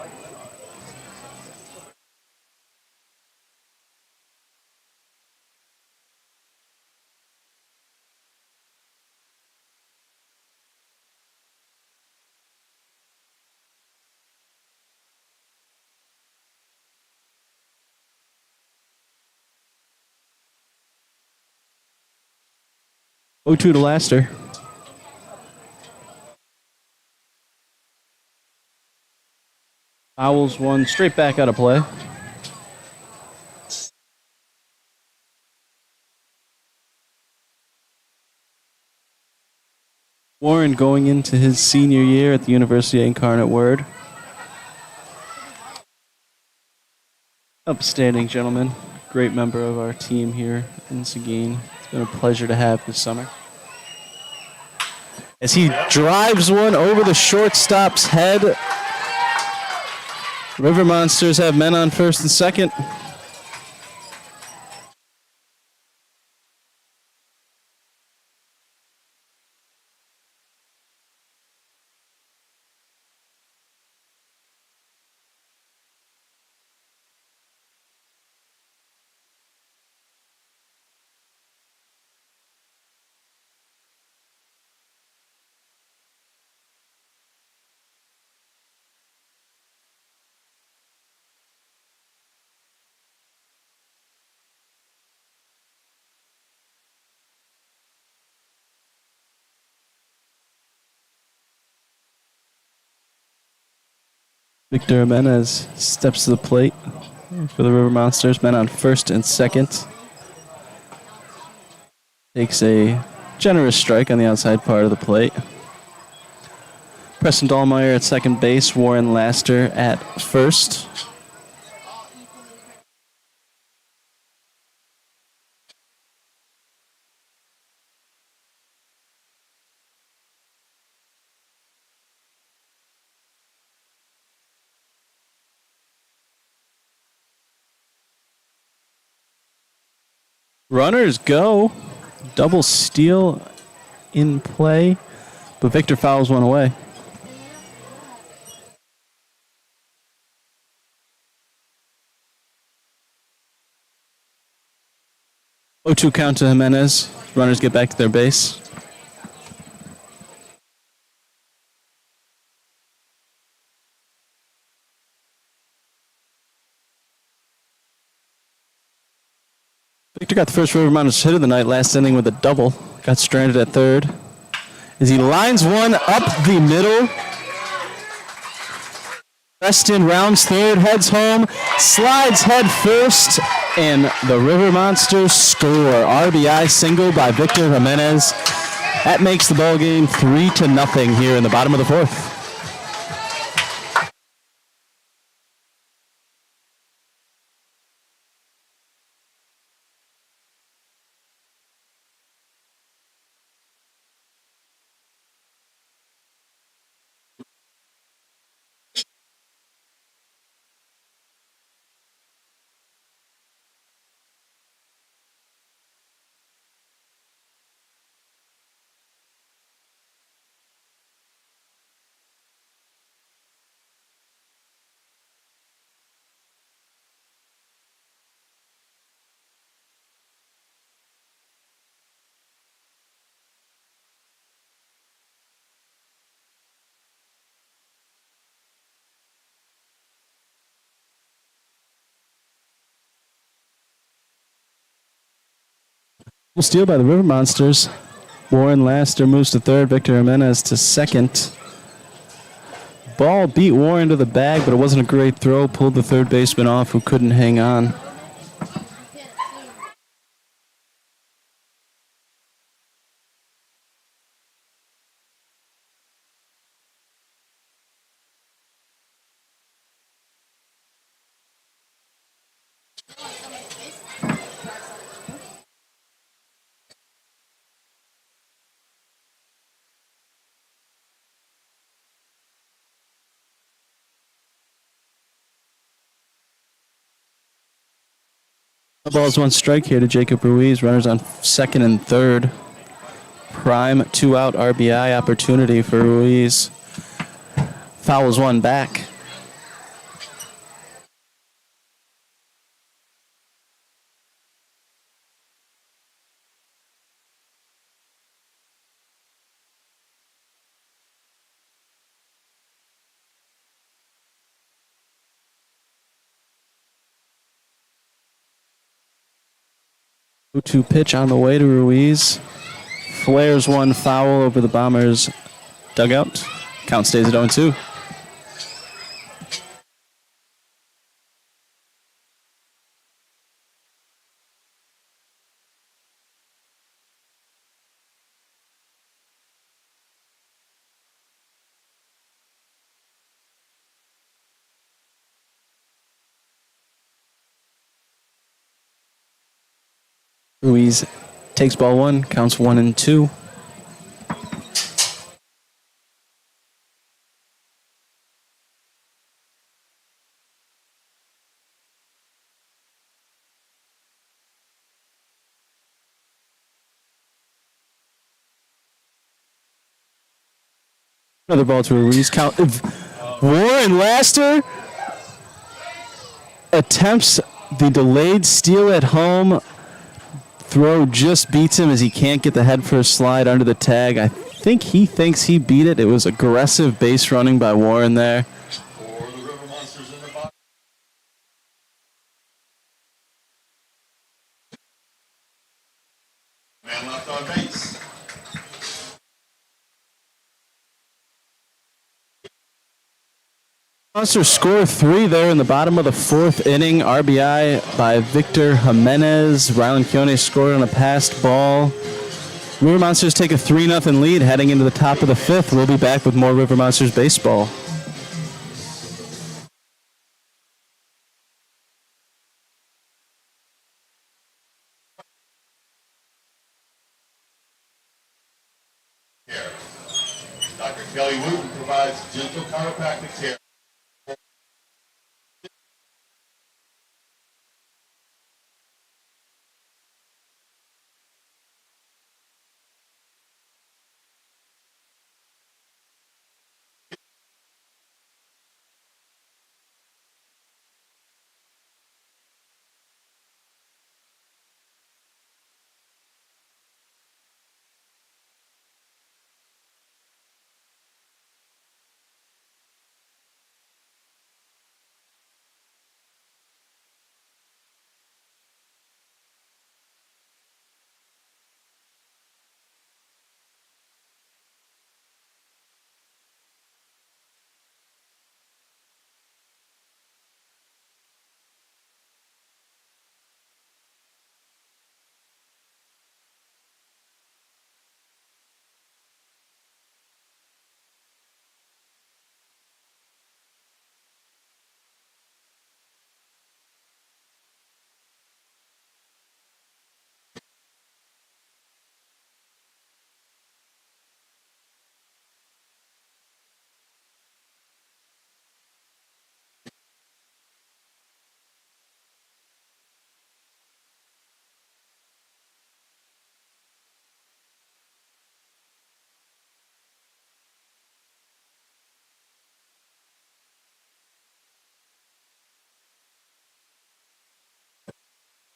Oh, 2 to Laster. Fouls one straight back out of play. Warren going into his senior year at the University of Incarnate Word. Upstanding gentleman. Great member of our team here in Seguin. It's been a pleasure to have this summer. As he drives one over the shortstop's head. River Monsters have men on first and second. Victor Jimenez steps to the plate for the River Monsters. Men on first and second. Takes a generous strike on the outside part of the plate. Preston Dahlmeyer at second base. Warren Laster at first. Runners go. Double steal in play, but Victor fouls one away. Oh, 2 count to Jimenez. Runners get back to their base. Victor got the first River Monsters hit of the night last inning with a double. Got stranded at third. As he lines one up the middle. Preston rounds third, heads home, slides head first, and the River Monsters score. RBI single by Victor Jimenez. That makes the ball game 3-0 here in the bottom of the fourth. Steal by the River Monsters. Warren Laster moves to third. Victor Jimenez to second. Ball beat Warren to the bag, but it wasn't a great throw. Pulled the third baseman off who couldn't hang on. Balls one strike here to Jacob Ruiz. Runners on second and third. Prime 2-out RBI opportunity for Ruiz. Fouls one back. To pitch on the way to Ruiz. Flares one foul over the Bombers' dugout. Count stays at 0-2. Ruiz takes ball one, counts 1-2. Another ball to Ruiz. Count. Warren Laster attempts the delayed steal at home. Throw just beats him as he can't get the head first slide under the tag. I think he thinks he beat it. It was aggressive base running by Warren there. For the River Monsters in the box. Man left on base. Monsters score 3 there in the bottom of the 4th inning. RBI by Victor Jimenez. Rylan Keone scored on a passed ball. River Monsters take a 3-0 lead heading into the top of the 5th. We'll be back with more River Monsters baseball. Care. Dr. Kelly Wooten provides gentle chiropractic care.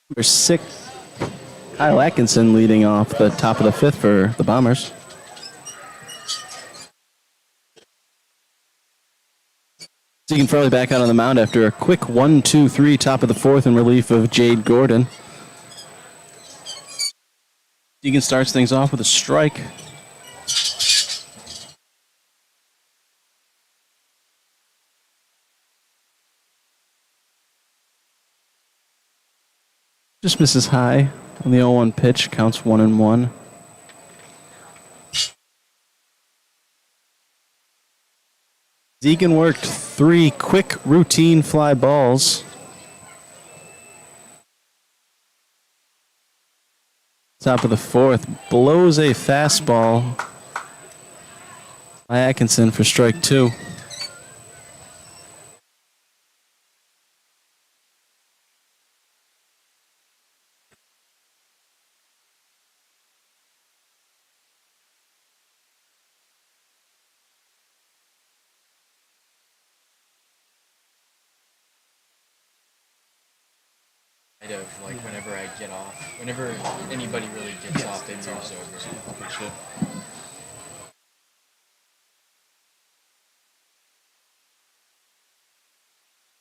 Number 6, Kyle Atkinson leading off the top of the 5th for the Bombers. Seguin Farley back out on the mound after a quick 1-2-3 top of the 4th in relief of Jade Gordon. Seguin starts things off with a strike. Just misses high on the 0-1 pitch, counts 1-1. Seguin worked 3 quick routine fly balls. Top of the 4th, blows a fastball by Atkinson for strike 2. Of like whenever I get off, whenever anybody really gets off, they move over.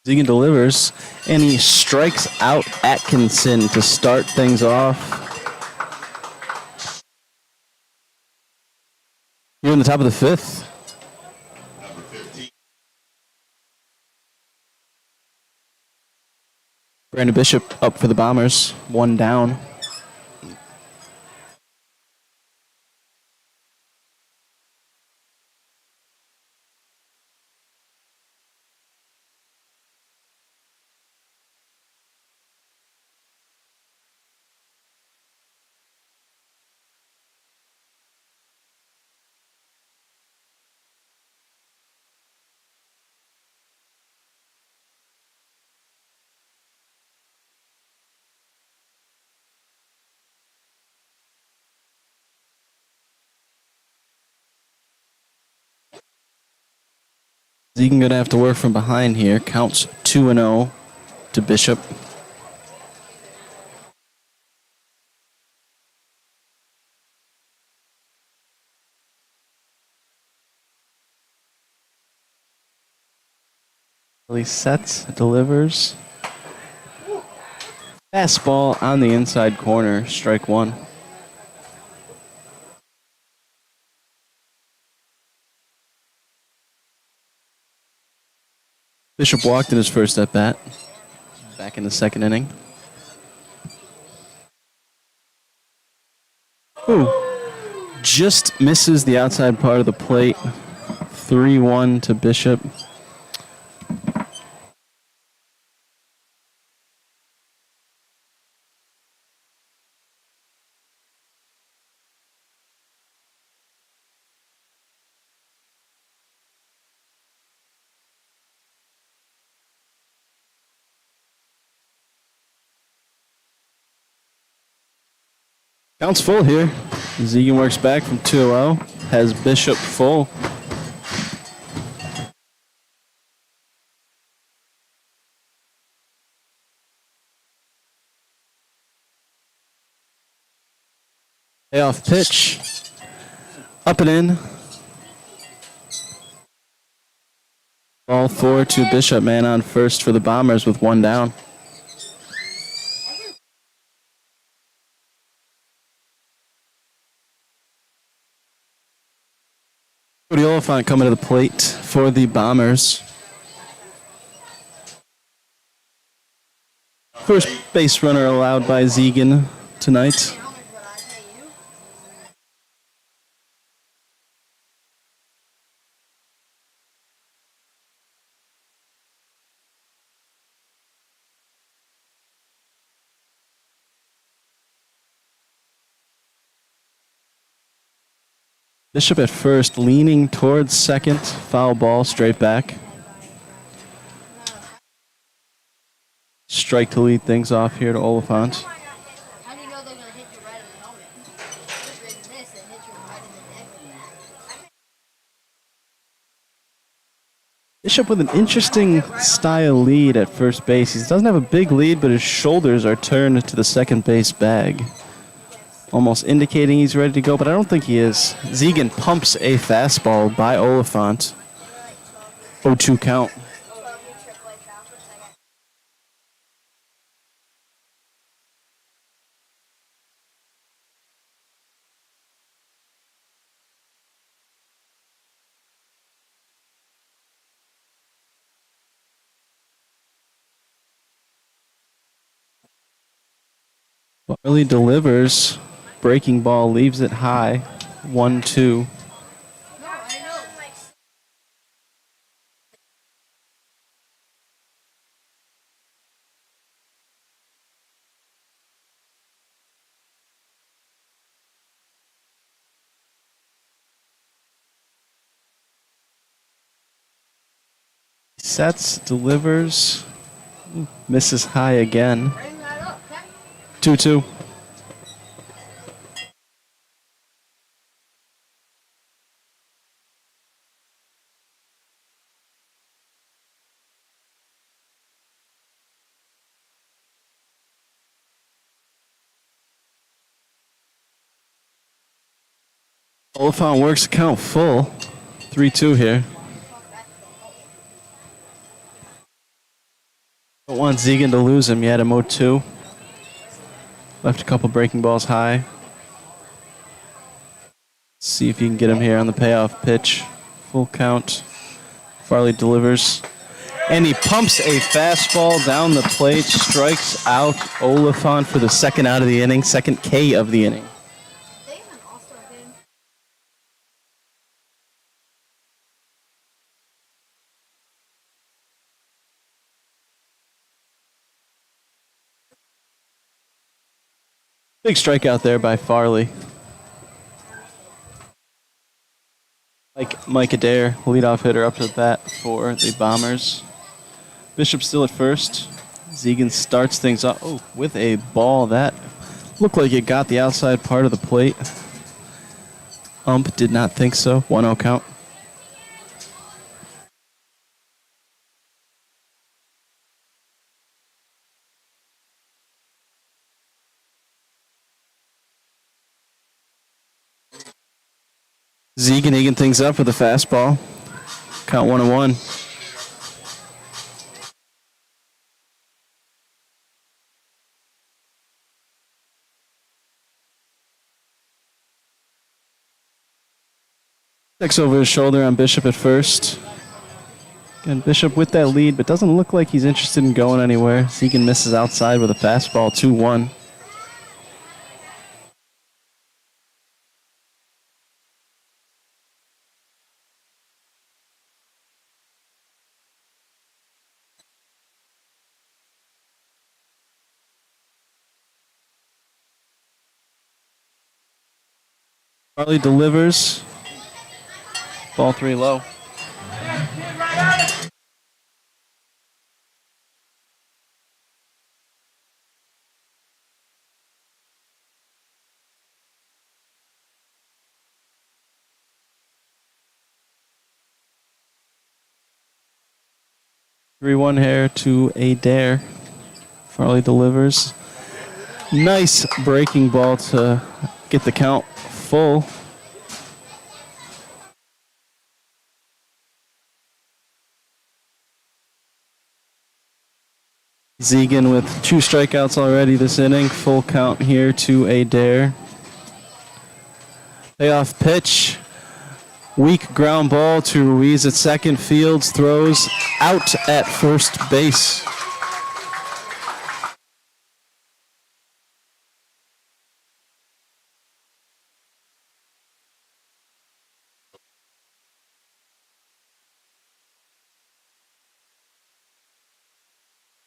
Seguin delivers, and he strikes out Atkinson to start things off. Here in the top of the fifth. Number 15. Brandon Bishop up for the Bombers, 1 down. Seguin going to have to work from behind here. Counts 2-0 to Bishop. He sets, delivers. Fastball on the inside corner, strike 1. Bishop walked in his first at bat. Back in the second inning. Ooh. Just misses the outside part of the plate. 3-1 to Bishop. Counts full here. Seguin works back from 2-0. Has Bishop full. Payoff pitch. Up and in. Ball 4 to Bishop. Man on first for the Bombers with 1 down. Cody Oliphant coming to the plate for the Bombers. First base runner allowed by Seguin tonight. Bishop at first, leaning towards second. Foul ball, straight back. Strike to lead things off here to Oliphant. How do you know they're going to hit you right in the helmet? Just raise this and hit you right in the neck. Bishop with an interesting style lead at first base. He doesn't have a big lead, but his shoulders are turned to the second base bag. Almost indicating he's ready to go, but I don't think he is. Seguin pumps a fastball by Oliphant. 0-2 count. Barley delivers. Breaking ball leaves it high. 1-2. Sets, delivers, misses high again. 2-2. Oliphant works account full. 3-2 here. Don't want Seguin to lose him yet. 0-2. Left a couple breaking balls high. See if you can get him here on the payoff pitch. Full count. Farley delivers. And he pumps a fastball down the plate. Strikes out Oliphant for the second out of the inning. Second K of the inning. They have an all-star game. Big strikeout there by Farley. Mike Adair, leadoff hitter up to the bat for the Bombers. Bishop still at first. Seguin starts things off with a ball that looked like it got the outside part of the plate. Ump did not think so. 1-0 count. Seguin egging things up with a fastball. Count 1-1. Checks over his shoulder on Bishop at first. Again, Bishop with that lead, but doesn't look like he's interested in going anywhere. Seguin misses outside with a fastball, 2-1. Farley delivers. Ball 3 low. Three-one here to Adair. Farley delivers. Nice breaking ball to get the count full. Seguin with 2 strikeouts already this inning. Full count here to Adair. Payoff pitch. Weak ground ball to Ruiz at second. Fields throws out at first base.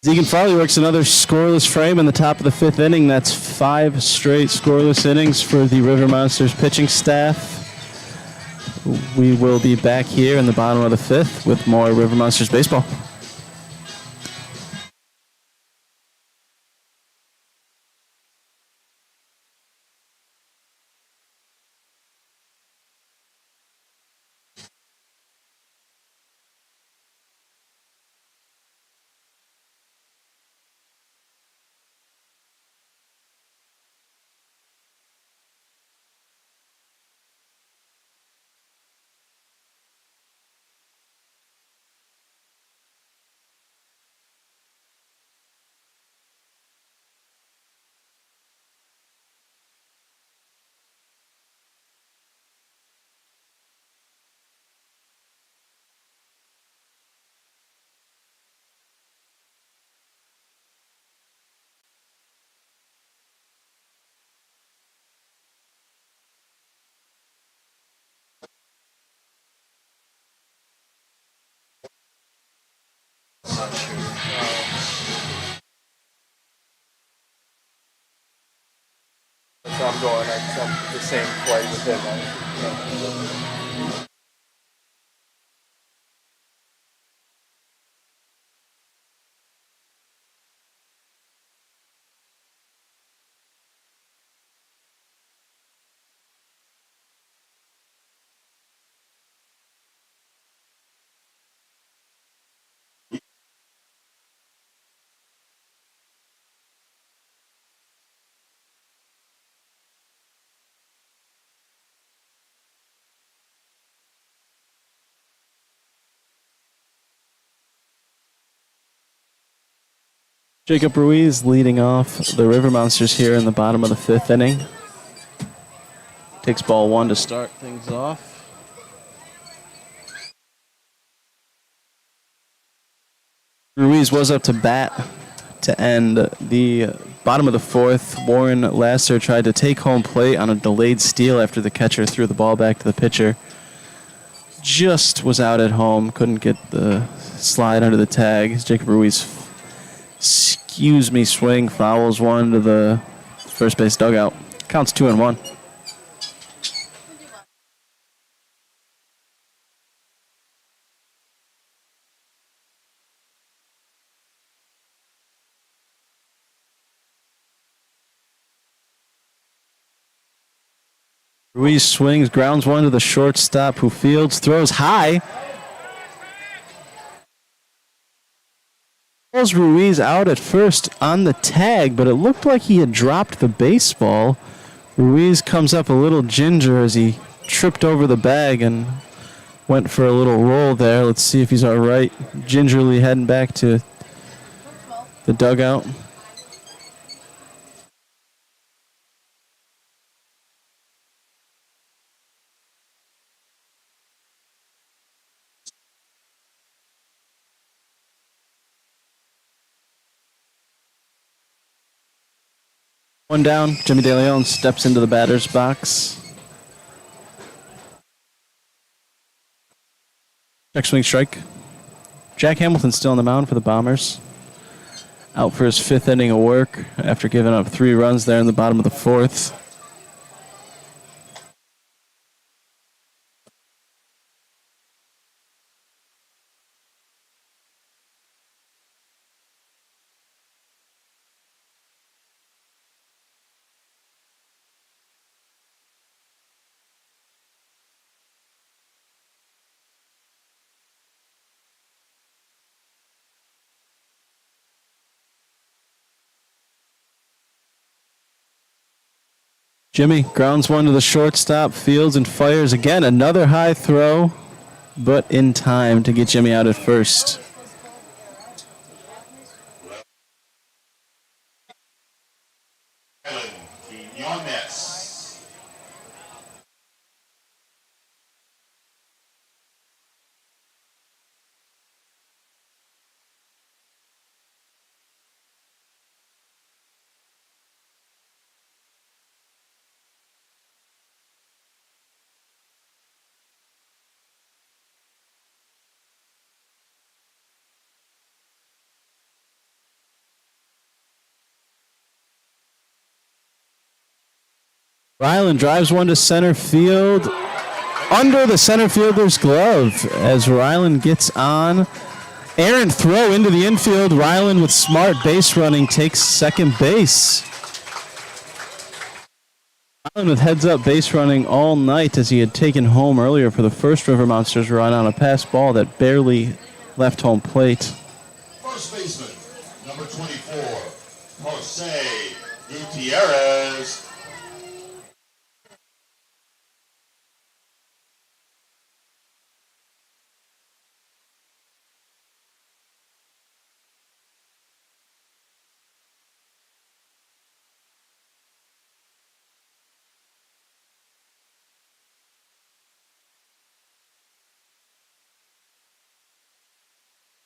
Seguin Farley works another scoreless frame in the top of the 5th inning. That's 5 straight scoreless innings for the River Monsters pitching staff. We will be back here in the bottom of the 5th with more River Monsters baseball. So I'm going the same play with him. Jacob Ruiz leading off the River Monsters here in the bottom of the 5th inning. Takes ball 1 to start things off. Ruiz was up to bat to end the bottom of the 4th. Warren Lasser tried to take home plate on a delayed steal after the catcher threw the ball back to the pitcher. Just was out at home, couldn't get the slide under the tag. Jacob Ruiz, swing, fouls one to the first base dugout. Counts 2-1. Ruiz swings, grounds one to the shortstop who fields, throws high. Balls Ruiz out at first on the tag, but it looked like he had dropped the baseball. Ruiz comes up a little ginger as he tripped over the bag and went for a little roll there. Let's see if he's all right. Gingerly heading back to the dugout. One down, Jimmy De Leon steps into the batter's box. Check swing strike. Jack Hamilton still on the mound for the Bombers. Out for his 5th inning of work after giving up 3 runs there in the bottom of the 4th. Jimmy grounds one to the shortstop, fields and fires again. Another high throw, but in time to get Jimmy out at first. Jimenez. Ryland drives one to center field under the center fielder's glove as Ryland gets on. Errant throw into the infield. Ryland with smart base running takes second base. Ryland with heads-up base running all night as he had taken home earlier for the first River Monsters run on a pass ball that barely left home plate. First baseman, number 24, Jose Gutierrez.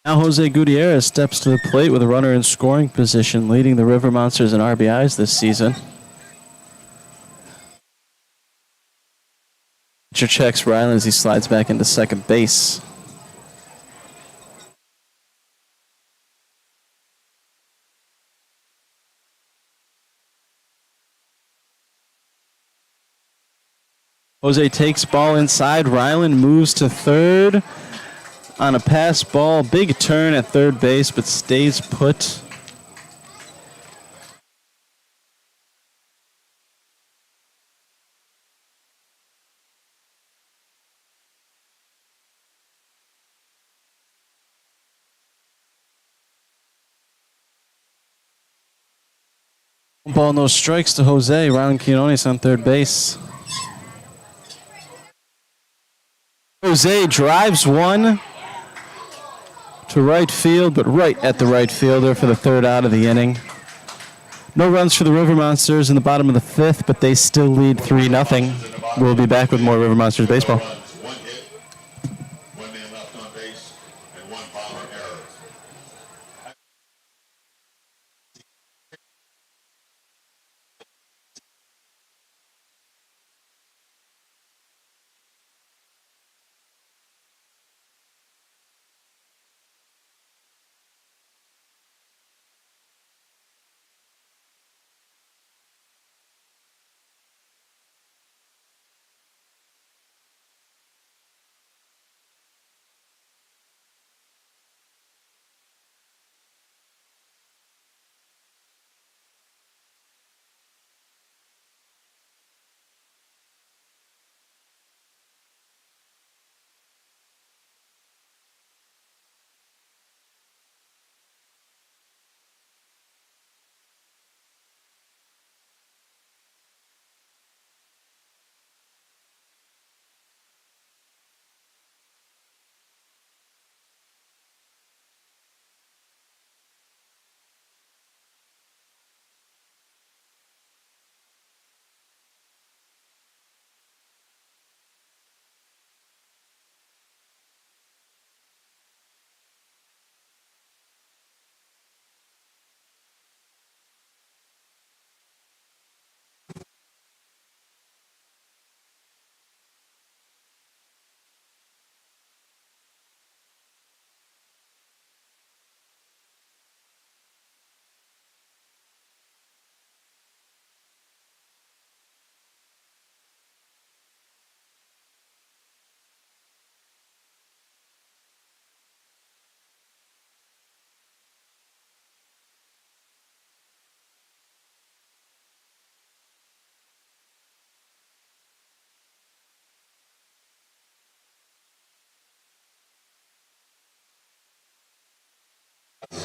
Now Jose Gutierrez steps to the plate with a runner in scoring position, leading the River Monsters in RBIs this season. Pitcher checks Ryland as he slides back into second base. Jose takes ball inside. Ryland moves to third. On a pass ball, big turn at third base, but stays put. One ball, no strikes to Jose. Ryland Quinones on third base. Jose drives one to to right field, but right at the right fielder for the third out of the inning. No runs for the River Monsters in the bottom of the fifth, but they still lead 3-0. We'll be back with more River Monsters baseball. One hit, one man left on base, and one bomber error.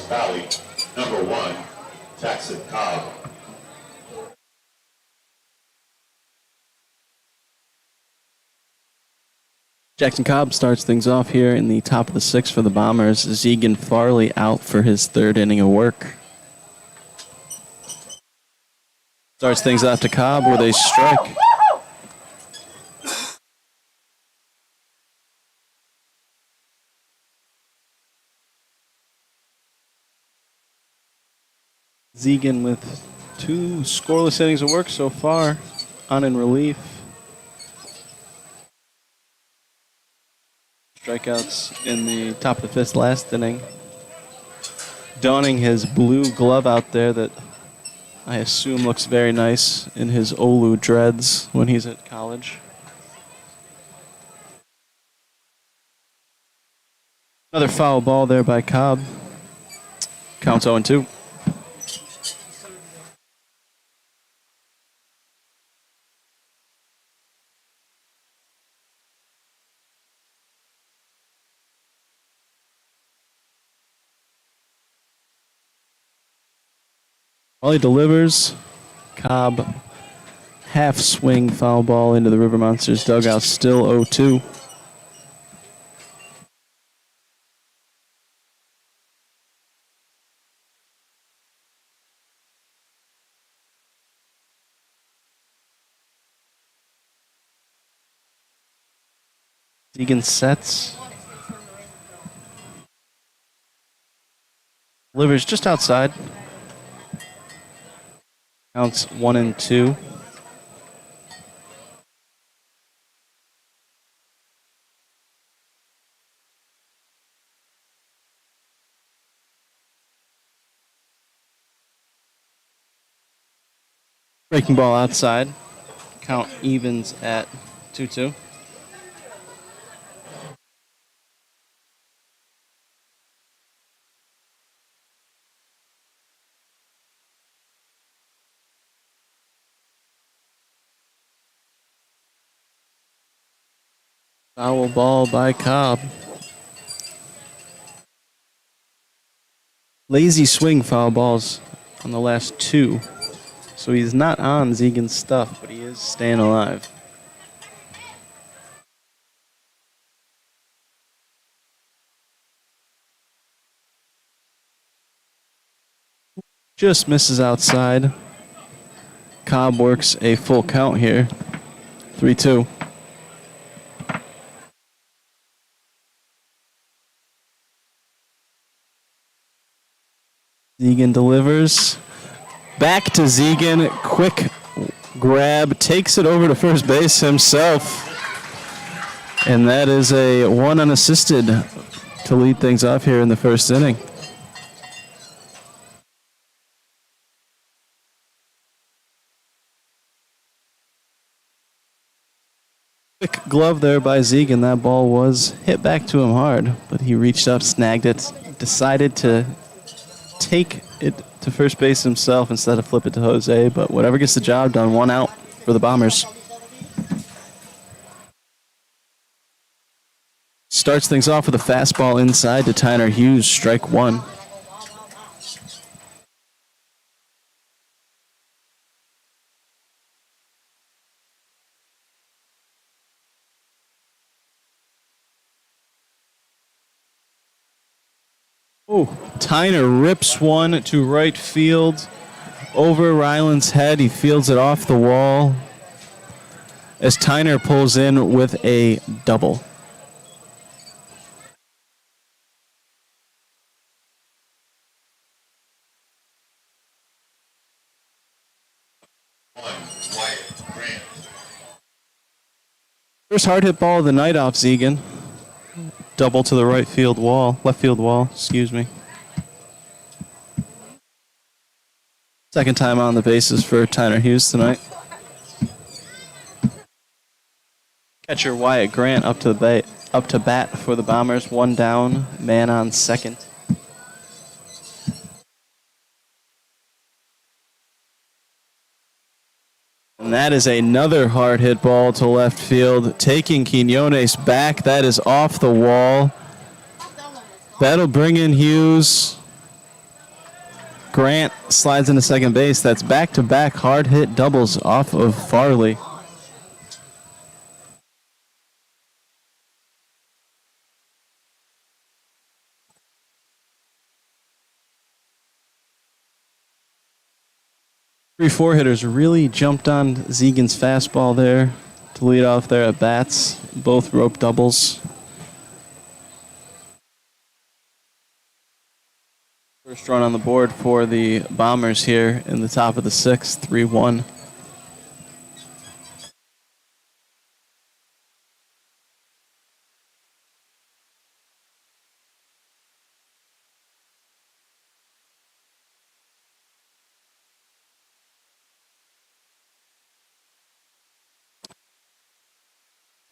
Valley, number 1, Jackson Cobb. Jackson Cobb starts things off here in the top of the sixth for the Bombers. Seguin Farley out for his third inning of work. Starts things off to Cobb with a strike. Seguin with 2 scoreless innings of work so far, on in relief. Strikeouts in the top of the fifth last inning. Donning his blue glove out there that I assume looks very nice in his Olu dreads when he's at college. Another foul ball there by Cobb. Counts 0-2. While he delivers, Cobb half swing foul ball into the River Monsters dugout, still 0-2. Seguin sets. Delivers just outside. Counts 1-2. Breaking ball outside. Count evens at 2-2. Foul ball by Cobb. Lazy swing foul balls on the last 2. So he's not on Seguin's stuff, but he is staying alive. just misses outside. Cobb works a full count here. 3-2. Seguin delivers. Back to Seguin. Quick grab. Takes it over to first base himself. And that is a one unassisted to lead things off here in the first inning. Quick glove there by Seguin. That ball was hit back to him hard, but he reached up, snagged it, decided to take it to first base himself instead of flip it to Jose, but whatever gets the job done, one out for the Bombers. Starts things off with a fastball inside to Tyner Hughes, strike one. Oh, Tyner rips one to right field over Ryland's head. He fields it off the wall as Tyner pulls in with a double. First hard hit ball of the night off Seguin. Double to the left field wall, excuse me. Second time on the bases for Tyner Hughes tonight. Catcher Wyatt Grant up to bat for the Bombers. One down, man on second. And that is another hard hit ball to left field, taking Quinones back. That is off the wall. That'll bring in Hughes. Grant slides into second base. That's back-to-back hard hit doubles off of Farley. Three four hitters really jumped on Seguin's fastball there to lead off their at bats. Both rope doubles. First run on the board for the Bombers here in the top of the sixth, 3-1.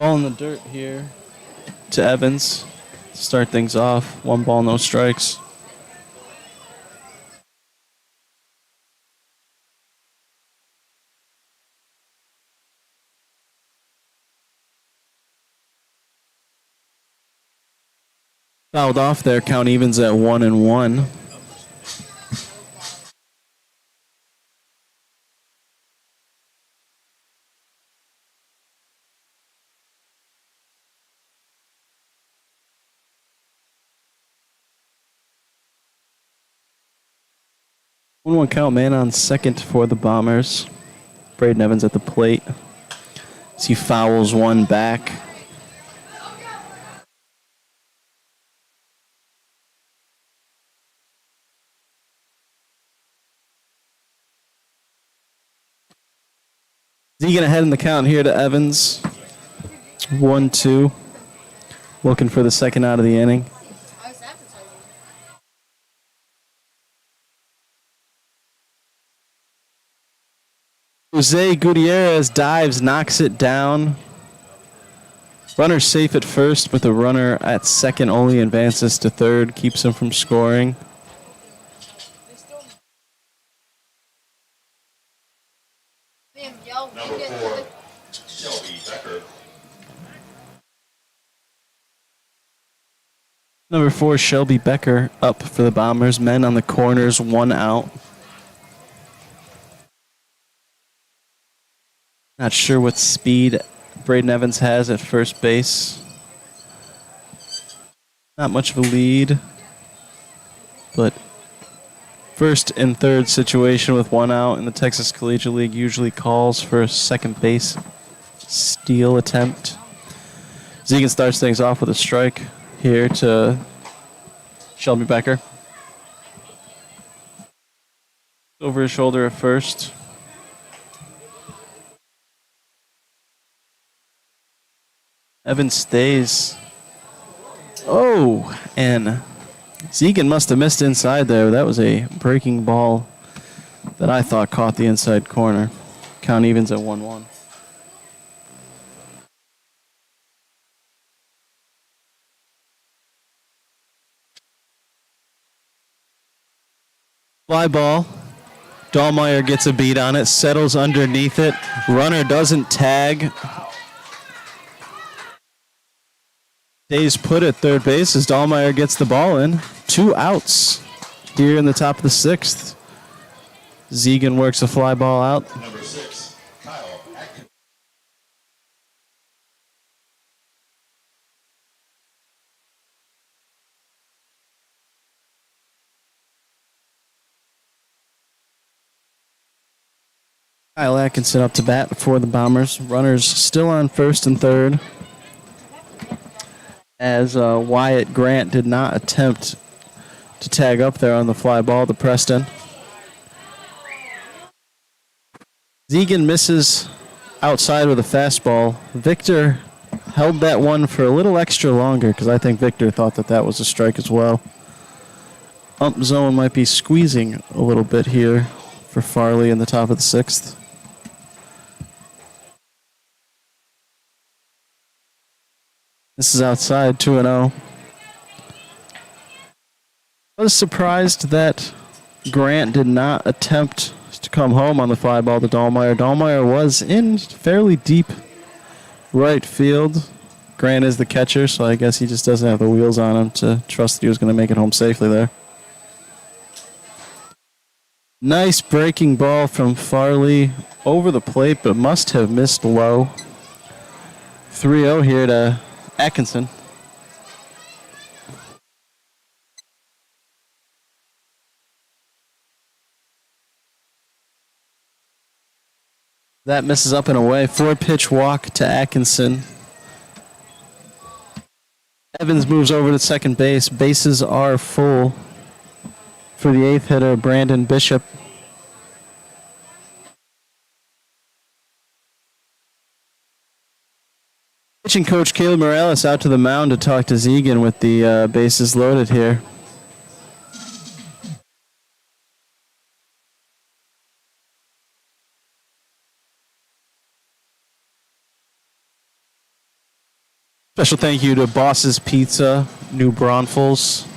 Ball in the dirt here to Evans to start things off. One ball, no strikes. Fouled off there. Count evens at 1-1. One count, man on second for the Bombers. Braden Evans at the plate. As he fouls one back. Seguin ahead in the count here to Evans. 1-2. Looking for the second out of the inning. Jose Gutierrez dives, knocks it down. Runner safe at first, but the runner at second only advances to third, keeps him from scoring. Number 4, Shelby Becker. Number 4, Shelby Becker up for the Bombers. Men on the corners, one out. Not sure what speed Braden Evans has at first base. Not much of a lead, but First and third situation with one out in the Texas Collegiate League usually calls for a second base steal attempt. Seguin starts things off with a strike here to Shelby Becker. Over his shoulder at first. Evans stays. Oh, and Seguin must have missed inside there. That was a breaking ball that I thought caught the inside corner. Count evens at 1-1. Fly ball. Dahlmeyer gets a beat on it, settles underneath it. Runner doesn't tag. Stays put at third base as Dahlmeyer gets the ball in. 2 outs here in the top of the 6th. Seguin works a fly ball out. Number 6, Kyle Atkinson. Kyle Atkinson up to bat for the Bombers. Runners still on first and third, as Wyatt Grant did not attempt to tag up there on the fly ball to Preston. Seguin misses outside with a fastball. Victor held that one for a little extra longer because I think Victor thought that that was a strike as well. Ump zone might be squeezing a little bit here for Farley in the top of the 6th. This is outside, 2-0. I was surprised that Grant did not attempt to come home on the fly ball to Dahlmeyer. Dahlmeyer was in fairly deep right field. Grant is the catcher, so I guess he just doesn't have the wheels on him to trust that he was going to make it home safely there. Nice breaking ball from Farley over the plate, but must have missed low. 3-0 here to Atkinson. That misses up and away. 4-pitch walk to Atkinson. Evans moves over to second base. Bases are full for the 8th hitter, Brandon Bishop. Pitching coach Caleb Morales out to the mound to talk to Seguin with the bases loaded here. Special thank you to Boss's Pizza, New Braunfels,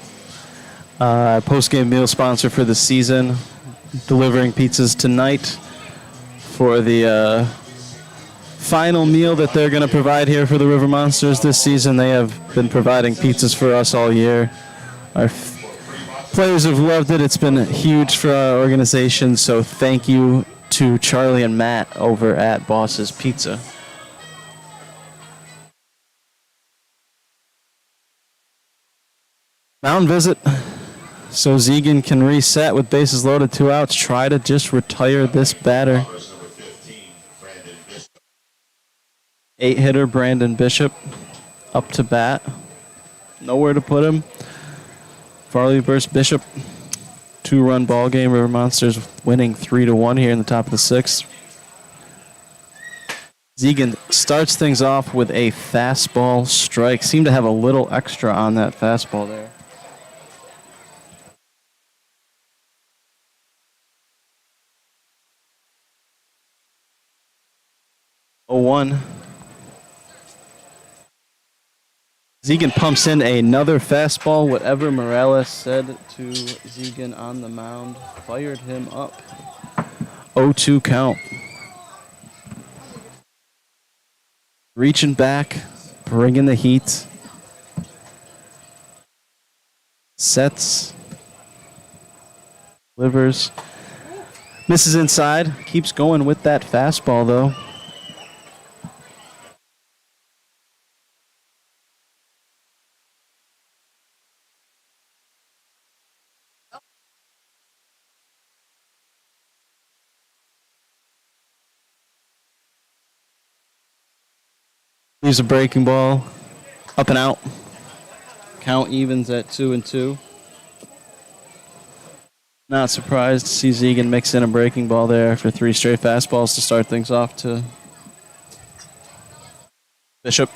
post-game meal sponsor for the season, delivering pizzas tonight for the final meal that they're going to provide here for the River Monsters this season. They have been providing pizzas for us all year. Our players have loved it. It's been huge for our organization, so thank you to Charlie and Matt over at Boss's Pizza. Mound visit, so Seguin can reset with bases loaded, 2 outs. Try to just retire this batter. Number 15, Brandon Bishop. 8 hitter Brandon Bishop up to bat. Nowhere to put him. Farley versus Bishop. 2-run ball game. River Monsters winning 3-1 here in the top of the 6th. Seguin starts things off with a fastball strike. Seemed to have a little extra on that fastball there. Oh, 1. Seguin pumps in another fastball. Whatever Morales said to Seguin on the mound fired him up. 0-2 count. Reaching back, bringing the heat. Sets. Delivers. Misses inside. Keeps going with that fastball, though. Leaves a breaking ball. Up and out. Count evens at 2-2. Not surprised to see Seguin mix in a breaking ball there after 3 straight fastballs to start things off to Bishop.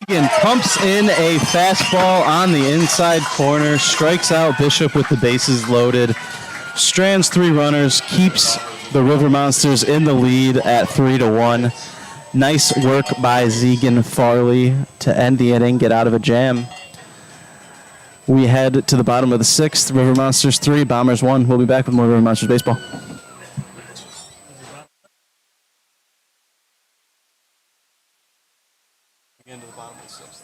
Seguin pumps in a fastball on the inside corner, strikes out Bishop with the bases loaded, strands 3 runners, keeps the River Monsters in the lead at 3-1. Nice work by Seguin Farley to end the inning, get out of a jam. We head to the bottom of the 6th. River Monsters 3, Bombers 1. We'll be back with more River Monsters baseball. Again to the bottom of the 6th.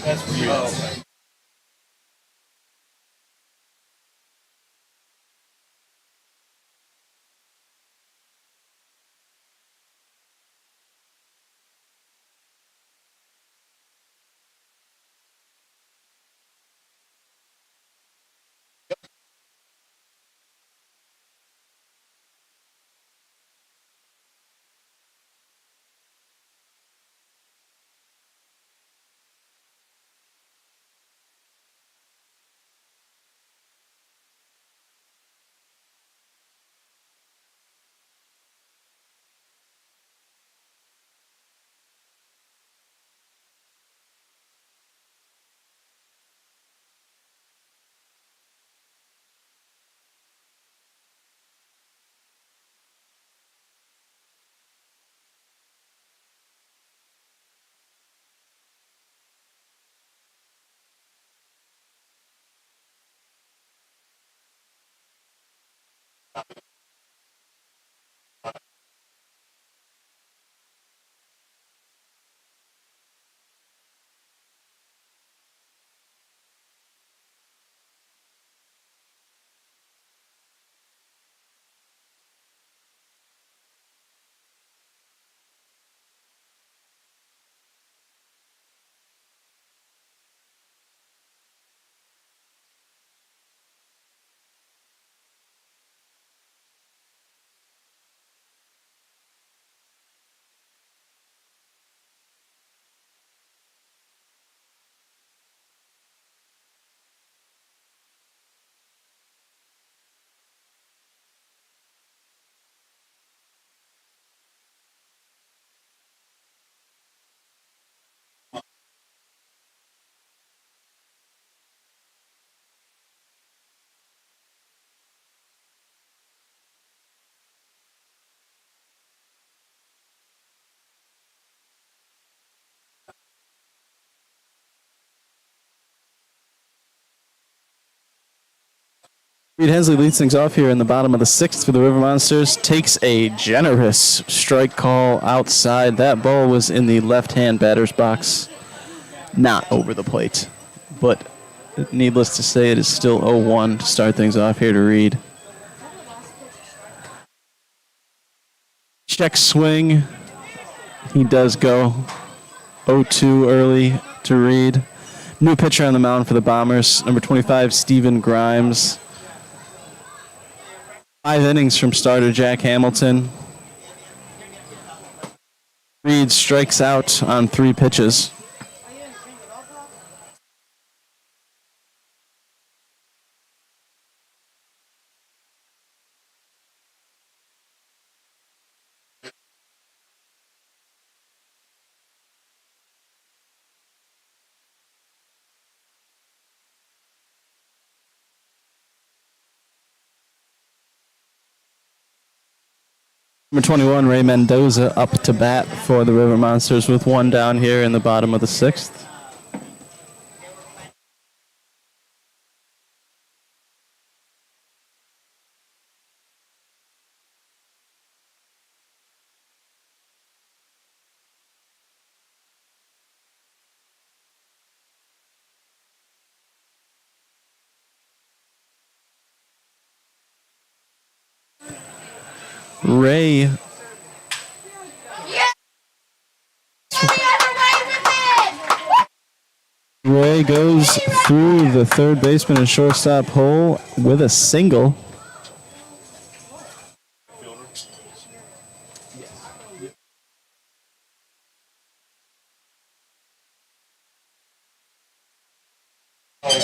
That's for you. Reed Hensley leads things off here in the bottom of the 6th for the River Monsters. Takes a generous strike call outside. That ball was in the left-hand batter's box. Not over the plate. But needless to say, it is still 0-1 to start things off here to Reed. Check swing. He does go 0-2 early to Reed. New pitcher on the mound for the Bombers, number 25, Steven Grimes. 5 innings from starter Jack Hamilton. Reed strikes out on 3 pitches. Number 21, Ray Mendoza, up to bat for the River Monsters with one down here in the bottom of the sixth. Ray goes through the third baseman and shortstop hole with a single.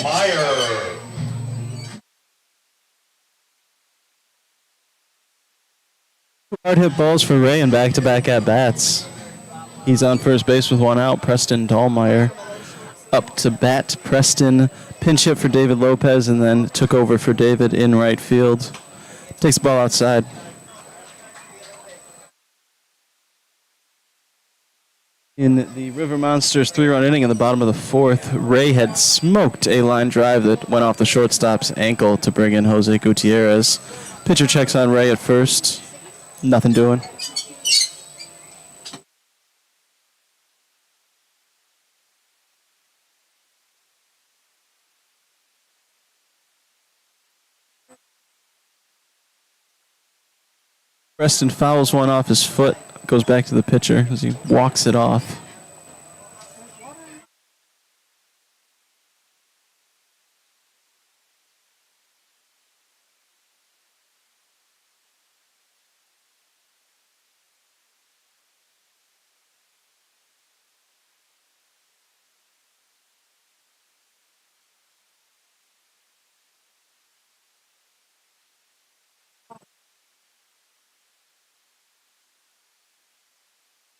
Meyer. Hard hit balls for Ray and back-to-back at-bats. He's on first base with one out. Preston Dahlmeyer up to bat. Preston pinch hit for David Lopez and then took over for David in right field. Takes the ball outside. In the River Monsters 3-run inning in the bottom of the fourth, Ray had smoked a line drive that went off the shortstop's ankle to bring in Jose Gutierrez. Pitcher checks on Ray at first. Nothing doing. Preston fouls one off his foot, goes back to the pitcher as he walks it off.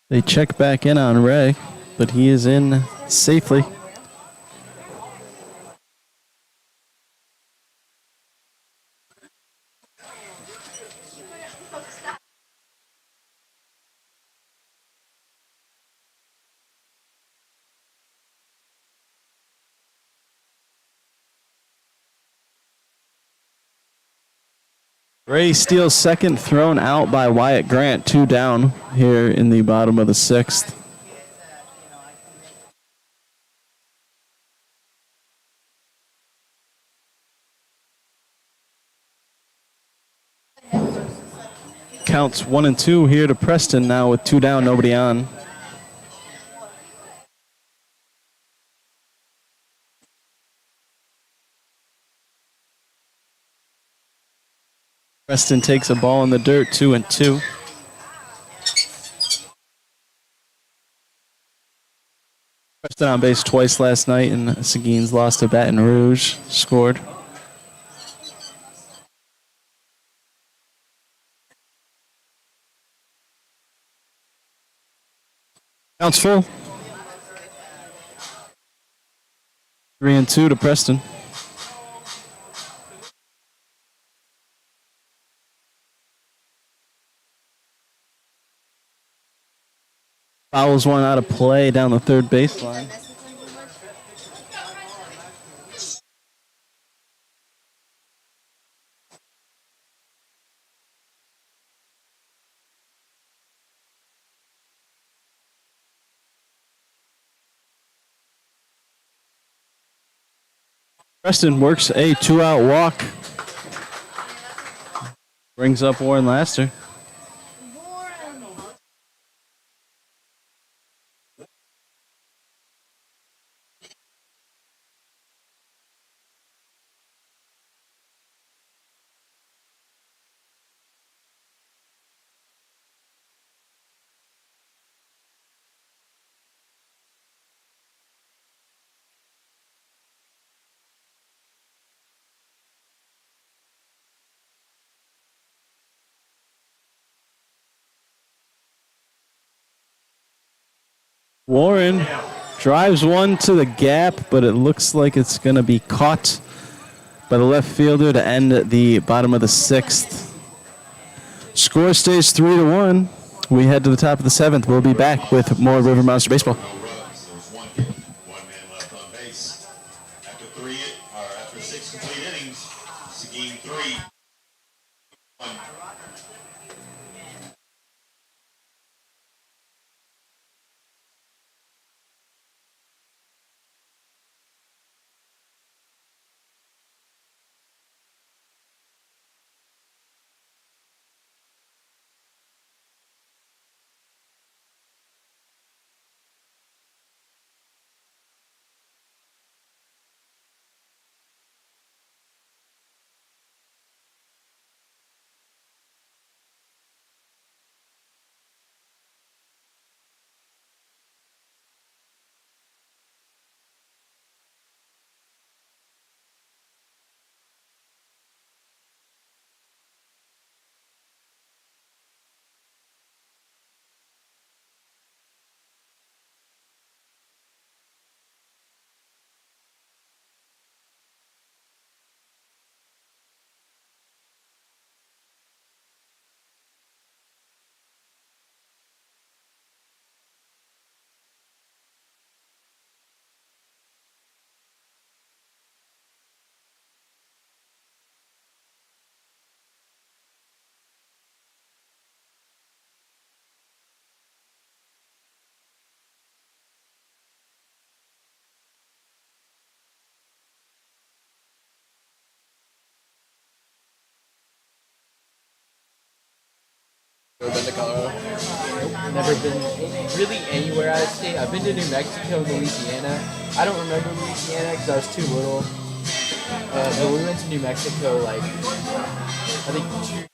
They check back in on Ray, but he is in safely. Ray steals second, thrown out by Wyatt Grant, 2 down here in the bottom of the sixth. Counts 1-2 here to Preston now with 2 down, nobody on. Preston takes a ball in the dirt, 2-2. Preston on base twice last night, and Seguin's lost to Baton Rouge, scored. Counts full. 3-2 to Preston. Fouls one out of play down the third baseline. Preston works a 2-out walk. Brings up Warren Laster. Warren drives one to the gap, but it looks like it's going to be caught by the left fielder to end at the bottom of the sixth. Score stays 3-1. We head to the top of the 7th. We'll be back with more River Monster Baseball. No runs. There's one hit, one man left on base. After 6 complete innings, Seguin 3. Ever been to Colorado? Never been really anywhere out of state. I've been to New Mexico, Louisiana. I don't remember Louisiana because I was too little. But we went to New Mexico like I think 2.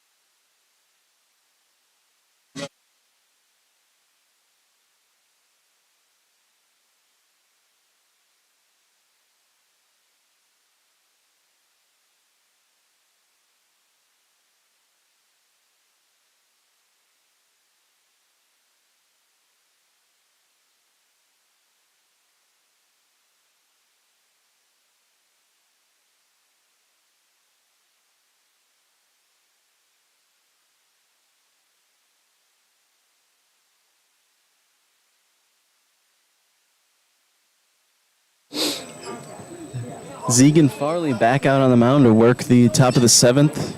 Seguin Farley back out on the mound to work the top of the 7th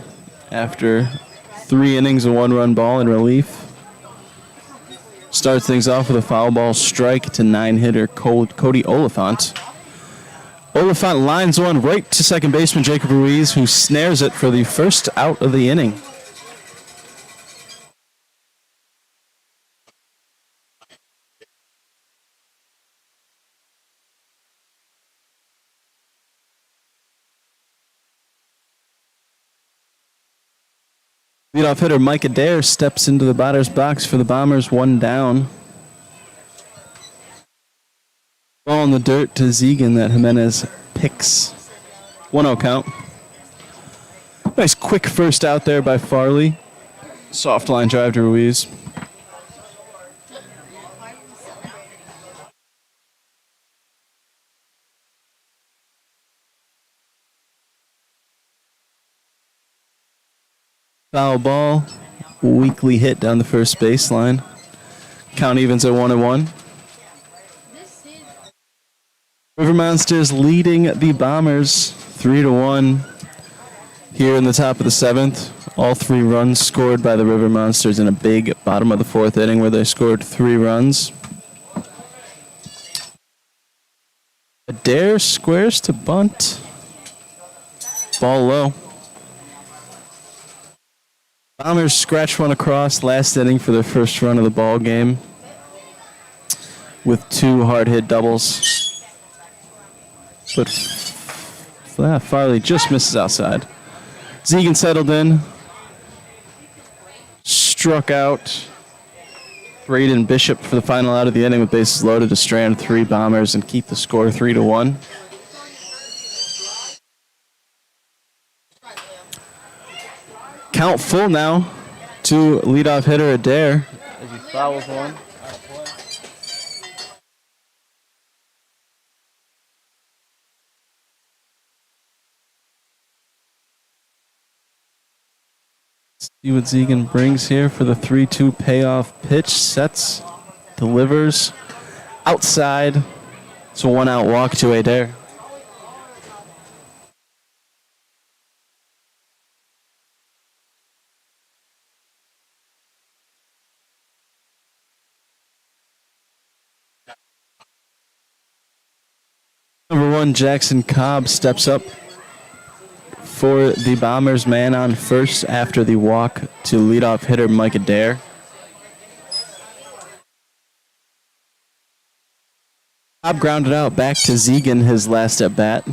after 3 innings of 1-run ball in relief. Starts things off with a foul ball strike to 9-hitter Cody Oliphant. Oliphant lines one right to second baseman Jacob Ruiz, who snares it for the first out of the inning. Leadoff hitter Mike Adair steps into the batter's box for the Bombers, 1 down. Ball in the dirt to Seguin that Jimenez picks. 1-0 count. Nice quick first out there by Farley. Soft line drive to Ruiz. Foul ball. Weakly hit down the first baseline. Count evens at 1-1. River Monsters leading the Bombers 3-1 here in the top of the 7th. All 3 runs scored by the River Monsters in a big bottom of the 4th inning where they scored 3 runs. Adair squares to bunt. Ball low. Bombers scratch one across last inning for their first run of the ball game with 2 hard hit doubles. But Farley just misses outside. Seguin settled in. Struck out Braden Bishop for the final out of the inning with bases loaded to strand 3 Bombers and keep the score 3-1. Count full now to leadoff hitter Adair as he fouls one. See what Seguin brings here for the 3-2 payoff pitch. Sets, delivers, outside. It's a 1-out walk to Adair. Number 1, Jackson Cobb steps up for the Bombers, man on first after the walk to leadoff hitter Mike Adair. Cobb grounded out back to Seguin, his last at bat.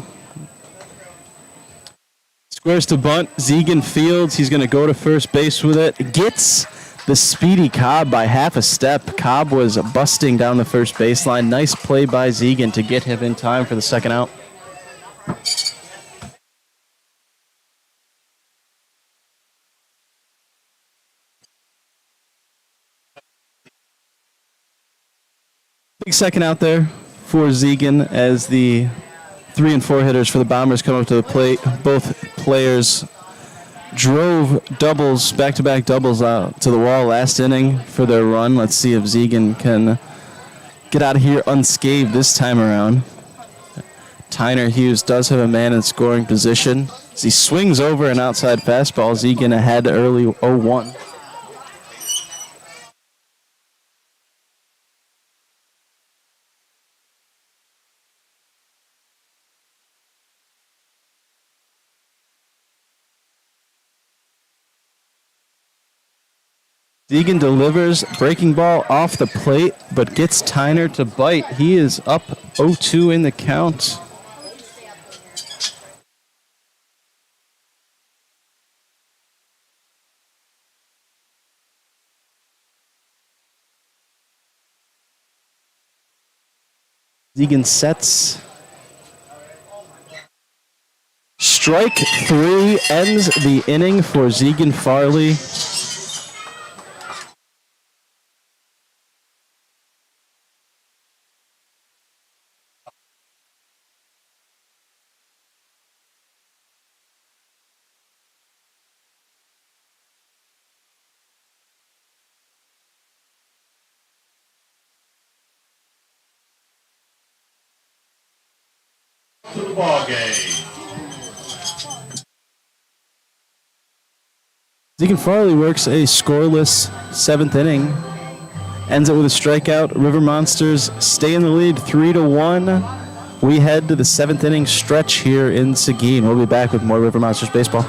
Squares to bunt. Seguin fields. He's going to go to first base with it. Gets the speedy Cobb by half a step. Cobb was busting down the first baseline. Nice play by Seguin to get him in time for the second out. Big second out there for Seguin as the 3 and 4 hitters for the Bombers come up to the plate. Both players drove doubles, back-to-back doubles out to the wall last inning for their run. Let's see if Seguin can get out of here unscathed this time around. Tyner Hughes does have a man in scoring position. As he swings over an outside fastball, Seguin ahead early 0-1. Seguin delivers, breaking ball off the plate, but gets Tyner to bite. He is up 0-2 in the count. Seguin sets. Strike 3 ends the inning for Seguin Farley. To the ball game. Seguin Farley works a scoreless 7th inning. Ends it with a strikeout. River Monsters stay in the lead 3-1. We head to the 7th inning stretch here in Seguin. We'll be back with more River Monsters baseball.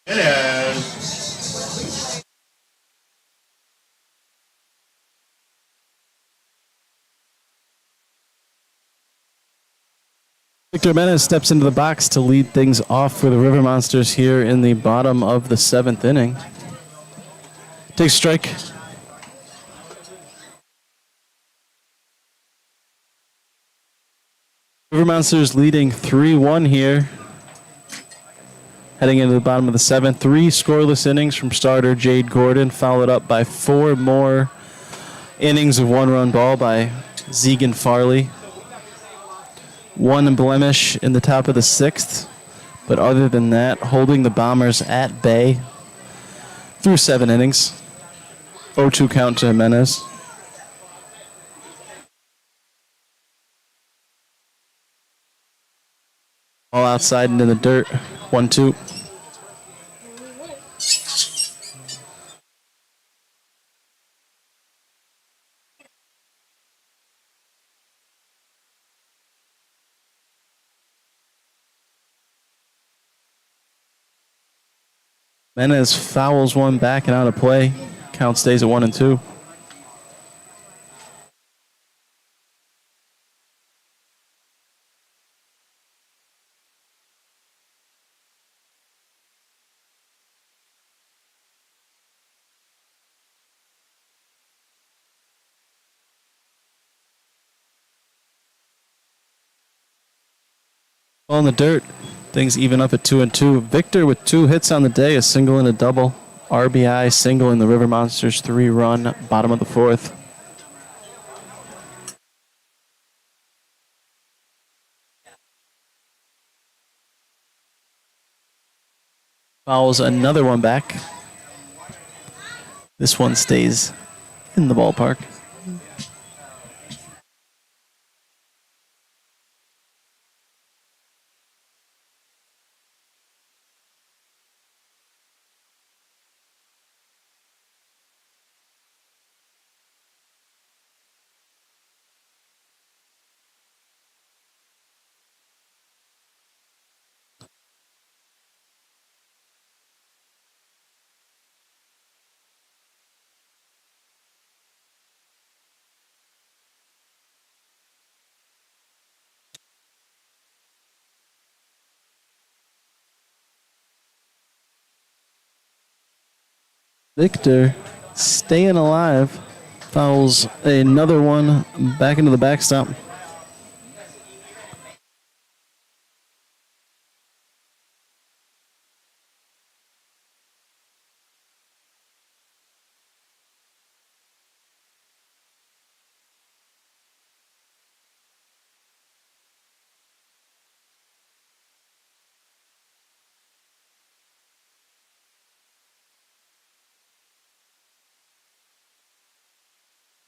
Jimenez. Victor Jimenez steps into the box to lead things off for the River Monsters here in the bottom of the 7th inning. Takes a strike. River Monsters leading 3-1 here. Heading into the bottom of the seventh, 3 scoreless innings from starter Jade Gordon, followed up by 4 more innings of 1-run ball by Seguin Farley. 1 blemish in the top of the 6th, but other than that, holding the Bombers at bay through 7 innings. 0-2 count to Jimenez. All outside into the dirt. 1-2. Jimenez fouls one back and out of play. Count stays at 1-2. Ball in the dirt. Things even up at 2-2. Victor with 2 hits on the day, a single and a double. RBI single in the River Monsters 3-run bottom of the 4th. Fouls another one back. This one stays in the ballpark. Victor staying alive. Fouls another one back into the backstop.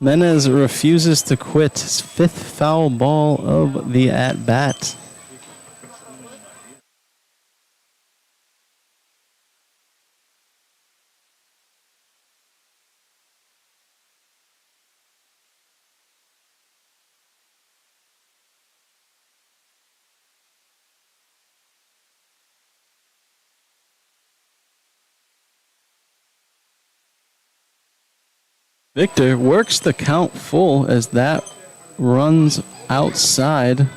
Jimenez refuses to quit. His 5th foul ball of the at-bat. Victor works the count full as that runs outside.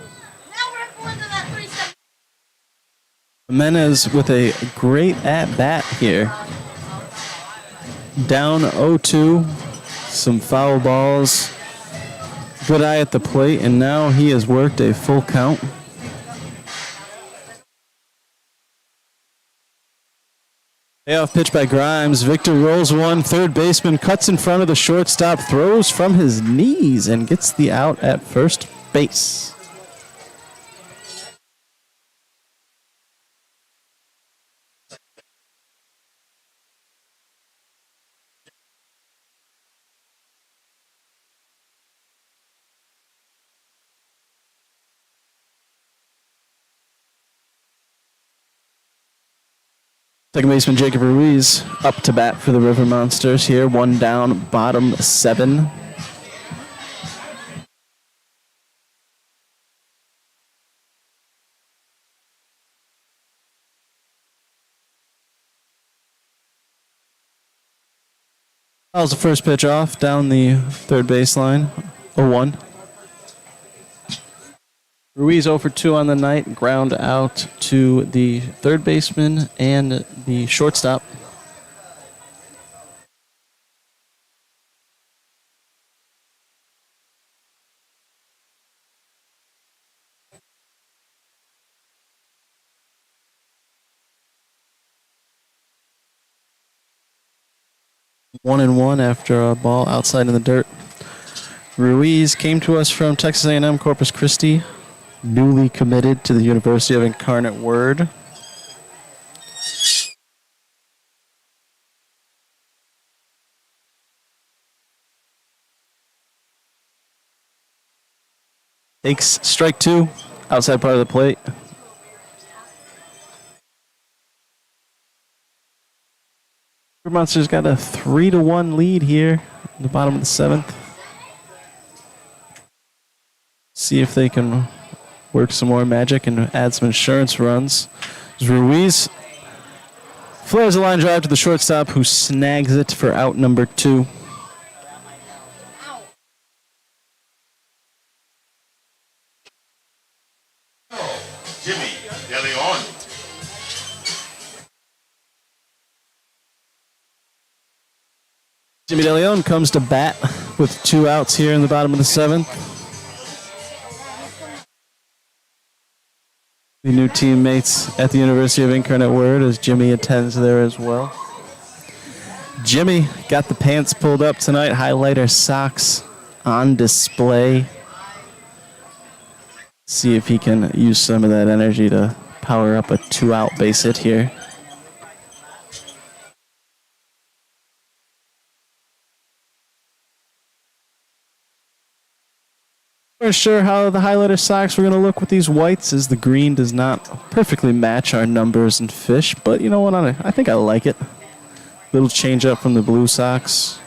Jimenez with a great at-bat here. Down 0-2, some foul balls, good eye at the plate, and now he has worked a full count. Payoff pitch by Grimes. Victor rolls one. Third baseman cuts in front of the shortstop, throws from his knees, and gets the out at first base. Second baseman Jacob Ruiz up to bat for the River Monsters here. 1 down, bottom 7. Fouls the first pitch off down the third baseline. 0-1. Ruiz 0 for 2 on the night, ground out to the third baseman and the shortstop. 1-1 after a ball outside in the dirt. Ruiz came to us from Texas A&M Corpus Christi, newly committed to the University of Incarnate Word. Takes strike 2, outside part of the plate. Monsters got a 3-1 lead here in the bottom of the 7th. See if they can work some more magic and add some insurance runs. Ruiz flares a line drive to the shortstop, who snags it for out number 2. Jimmy De Leon. Jimmy De Leon comes to bat with 2 outs here in the bottom of the 7th. The new teammates at the University of Incarnate Word, as Jimmy attends there as well. Jimmy got the pants pulled up tonight, highlighter socks on display. See if he can use some of that energy to power up a 2-out base hit here. We're sure how the highlighter socks were going to look with these whites, as the green does not perfectly match our numbers and fish, but you know what, I think I like it. Little change up from the blue socks.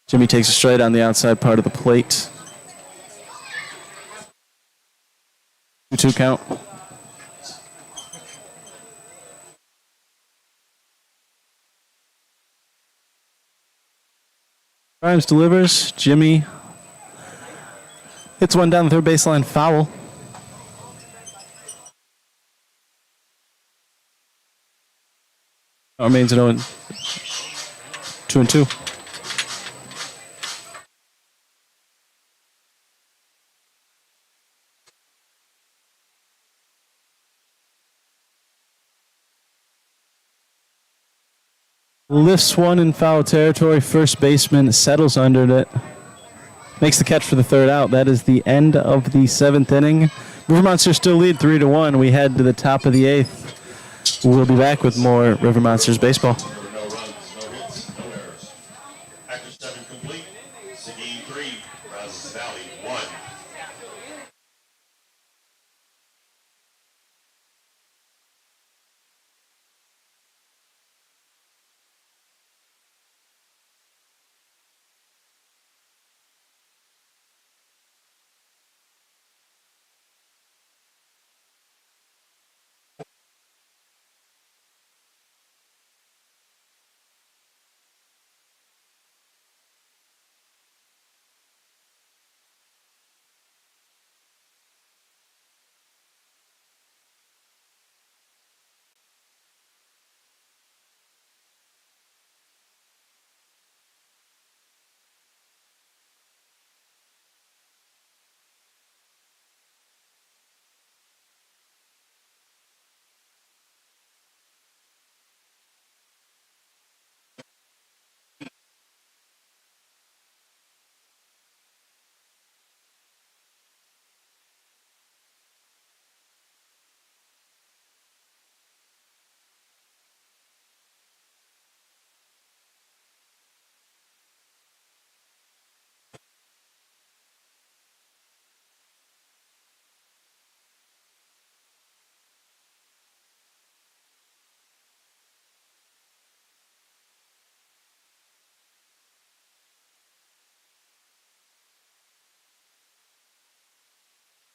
Jimmy takes a straight on the outside part of the plate. 2-2 count. Grimes delivers. Jimmy hits one down the third baseline, foul. Remains at 2-2. Lifts one in foul territory. First baseman settles under it. Makes the catch for the 3rd out. That is the end of the 7th inning. River Monsters still lead 3-1. We head to the top of the 8th. We'll be back with more River Monsters baseball. No runs, no hits, no errors. After 7 complete, Seguin 3, Brazos Valley 1.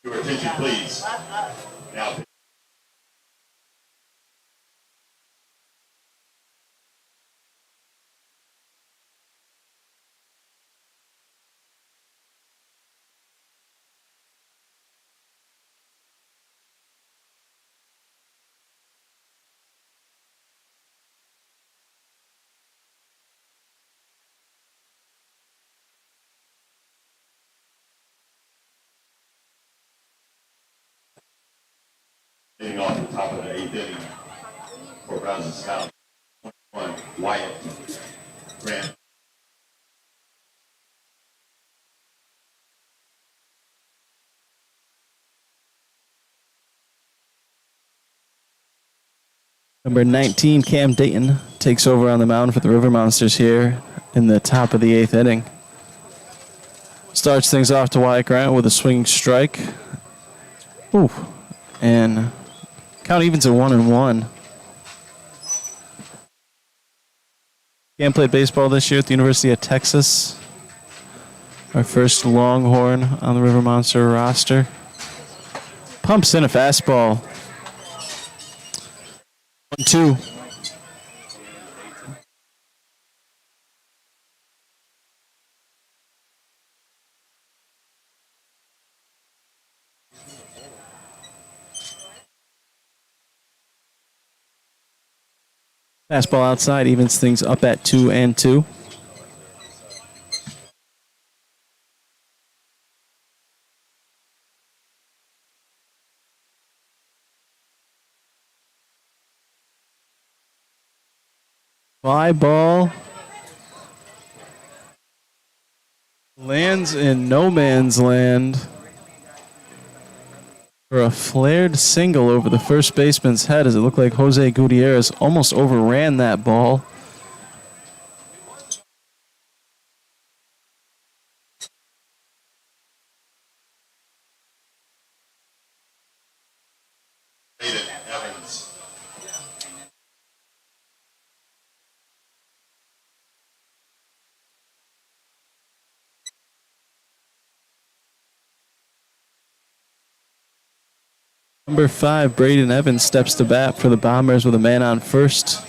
Your attention, please. Now, hitting off the top of the 8th inning for Brazos Valley. 1. Wyatt. Grant. Number 19, Cam Dayton, takes over on the mound for the River Monsters here in the top of the 8th inning. Starts things off to Wyatt Grant with a swinging strike. Ooh, and count evens at 1-1. Cam played baseball this year at the University of Texas. Our first Longhorn on the River Monster roster. Pumps in a fastball. 1-2. Fastball outside evens things up at 2-2. Fly ball lands in no man's land for a flared single over the first baseman's head, as it looked like Jose Gutierrez almost overran that ball. Braden Evans. Number 5, Braden Evans steps to bat for the Bombers with a man on first.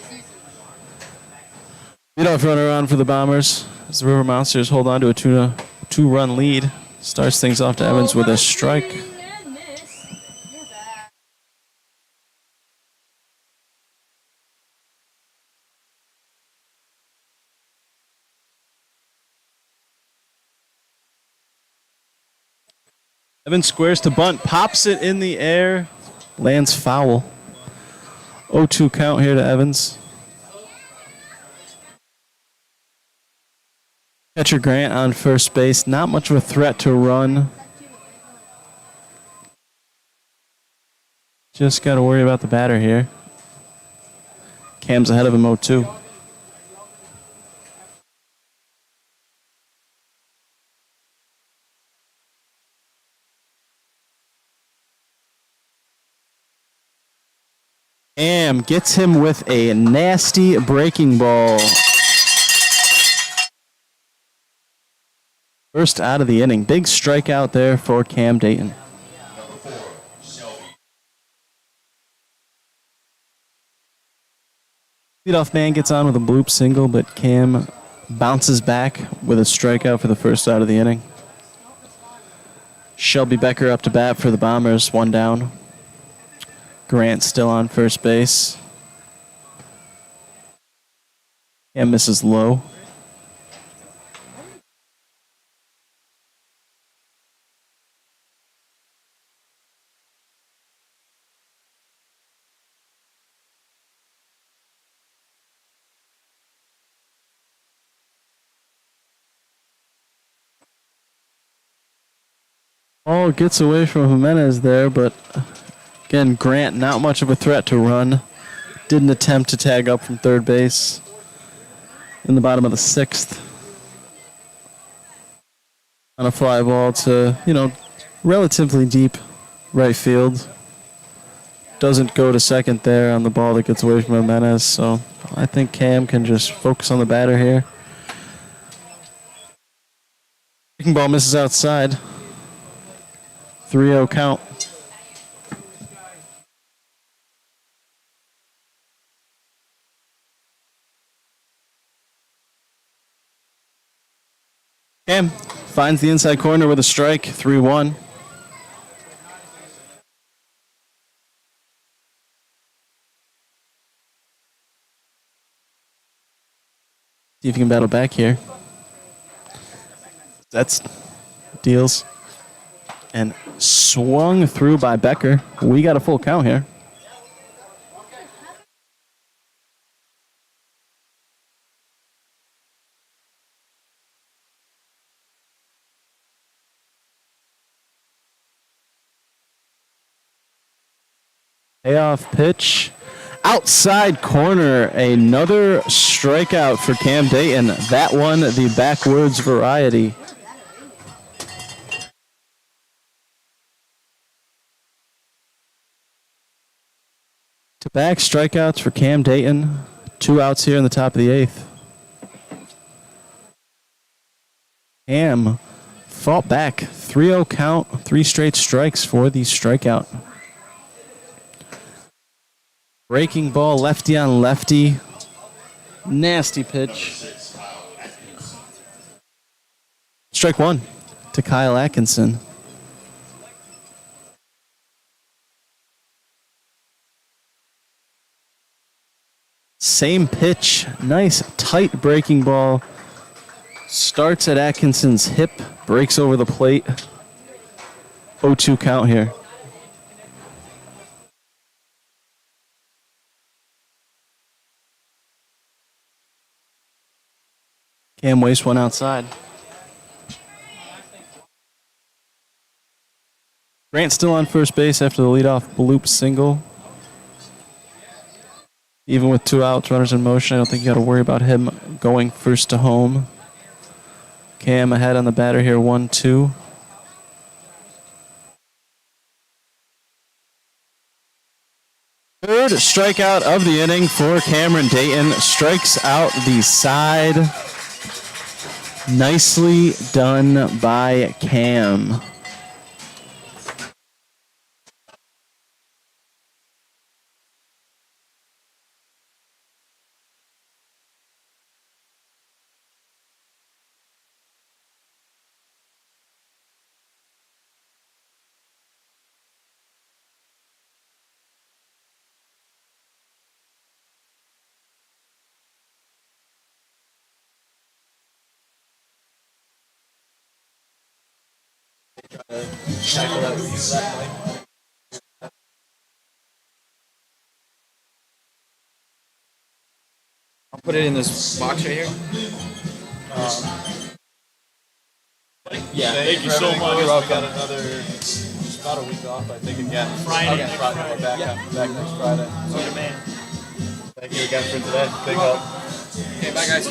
Leadoff runner on for the Bombers as the River Monsters hold on to a two-run lead. Starts things off to Evans with a strike. Evans squares to bunt, pops it in the air, lands foul. 0-2 count here to Evans. Catcher Grant on first base, not much of a threat to run. Just got to worry about the batter here. Cam's ahead of him 0-2. Cam gets him with a nasty breaking ball. First out of the inning. Big strikeout there for Cam Dayton. Number 4, Shelby. Leadoff man gets on with a bloop single, but Cam bounces back with a strikeout for the first out of the inning. Shelby Becker up to bat for the Bombers, 1 down. Grant still on first base. And misses low. Ball gets away from Jimenez there, but again, Grant not much of a threat to run. Didn't attempt to tag up from third base in the bottom of the 6th. On a fly ball to, relatively deep right field. Doesn't go to second there on the ball that gets away from Jimenez, so I think Cam can just focus on the batter here. Breaking ball misses outside. 3-0 count. Cam finds the inside corner with a strike, 3-1. See if you can battle back here. That's deals. And swung through by Becker. We got a full count here. Payoff pitch. Outside corner. Another strikeout for Cam Dayton. That one, the backwards variety. To back strikeouts for Cam Dayton. 2 outs here in the top of the 8th. Cam fought back. 3-0 count. 3 straight strikes for the strikeout. Breaking ball, lefty on lefty. Nasty pitch. Strike 1 to Kyle Atkinson. Same pitch. Nice tight breaking ball. Starts at Atkinson's hip. Breaks over the plate. 0-2 count here. Cam wastes one outside. Grant still on first base after the leadoff bloop single. Even with 2 outs, runners in motion, I don't think you got to worry about him going first to home. Cam ahead on the batter here, 1-2. Third strikeout of the inning for Cameron Dayton. Strikes out the side. Nicely done by Cam. I'll put it in this box right here. Yeah. Thank you so much. You're welcome. Got another about a week off, I think, again. Friday. Okay, Friday. We're back, back next Friday. So, man. Thank you again for today. Big help. Okay, bye guys.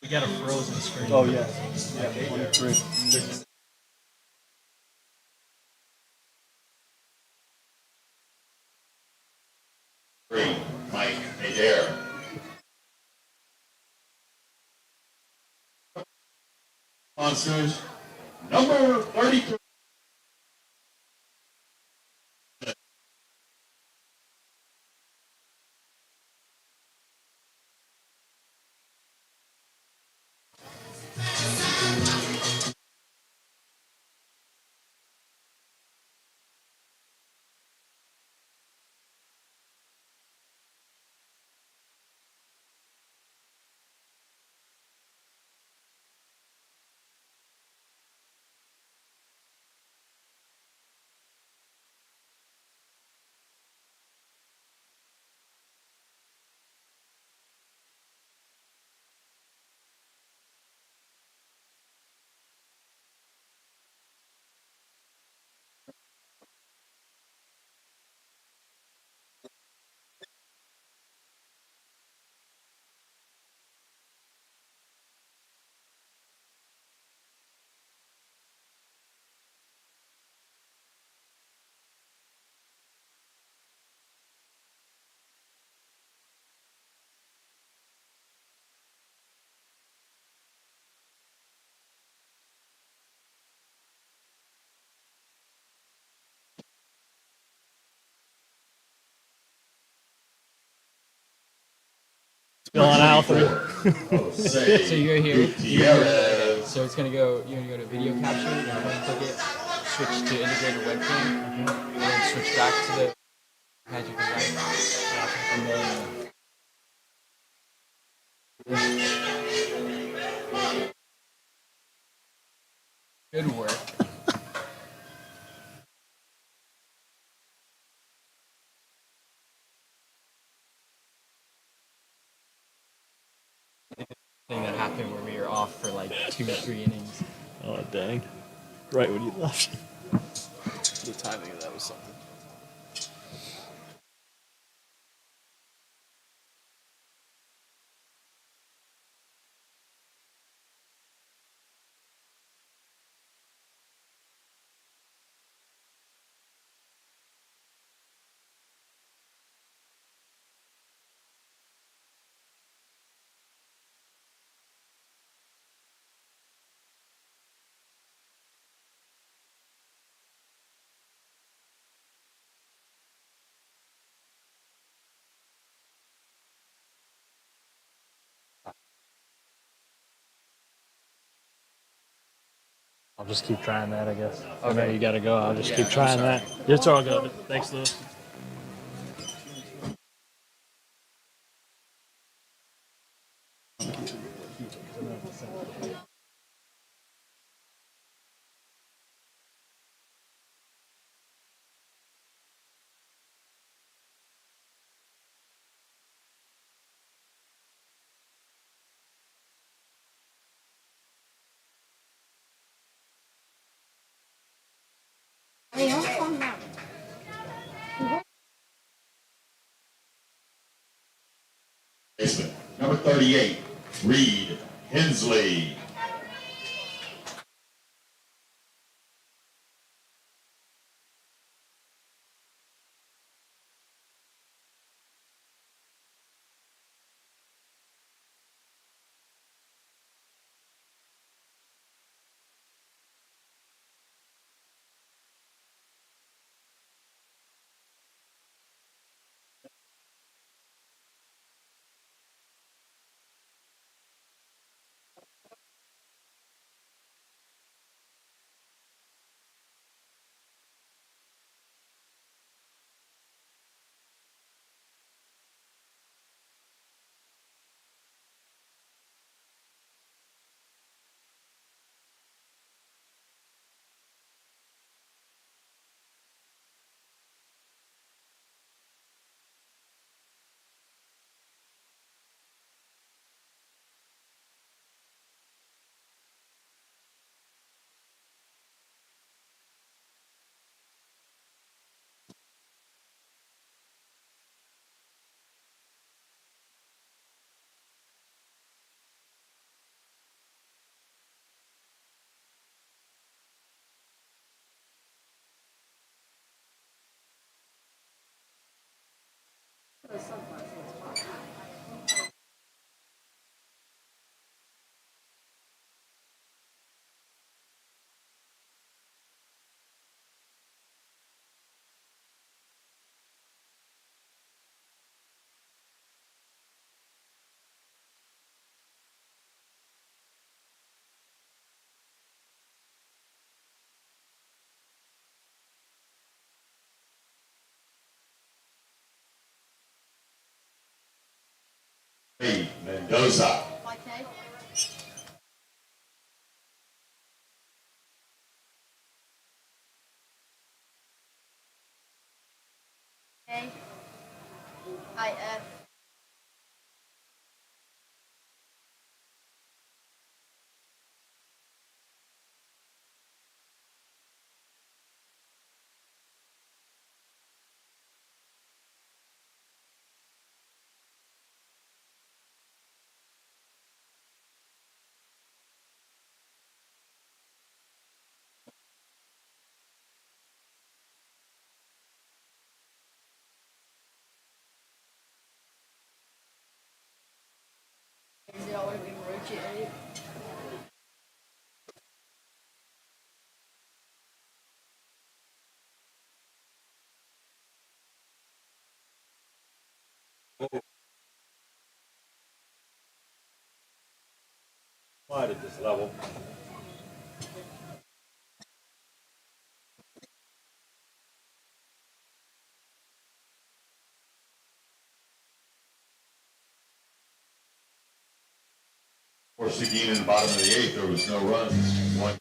We got a frozen screen. Oh, yeah. Yeah, 3. Mike Adair. Monsters, number 33. Going Alfred. So you're here. Gutierrez. So it's gonna go. You're gonna go to video capture. You're gonna click it. Switch to integrated webcam, and then switch back to the magic design. And then good work. Thing that happened where we were off for like 2 or 3 innings. Oh, dang. Right when you left. The timing of that was something. I'll just keep trying that, I guess. I Okay. know you gotta go. I'll just keep trying that. It's all good. Thanks, Lewis. Hey, I'm calling out. Baseman, number 38, Reed Hensley. Reed Mendoza. Okay. A. I. F. Is it already been rotated? Wide at this level. For Seguin in the bottom of the eighth, there was no runs. One.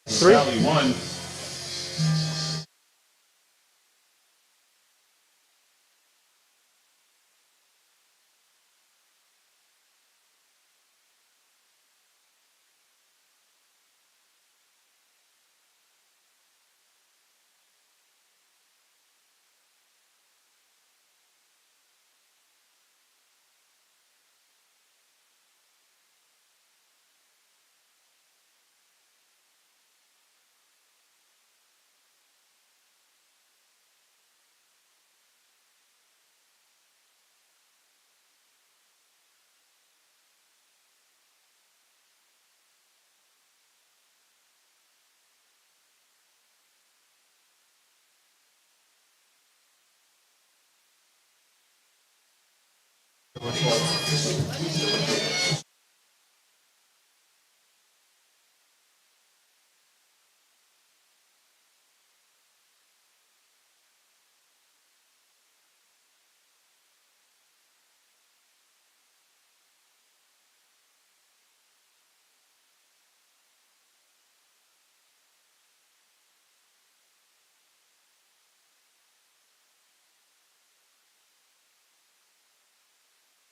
Valley one.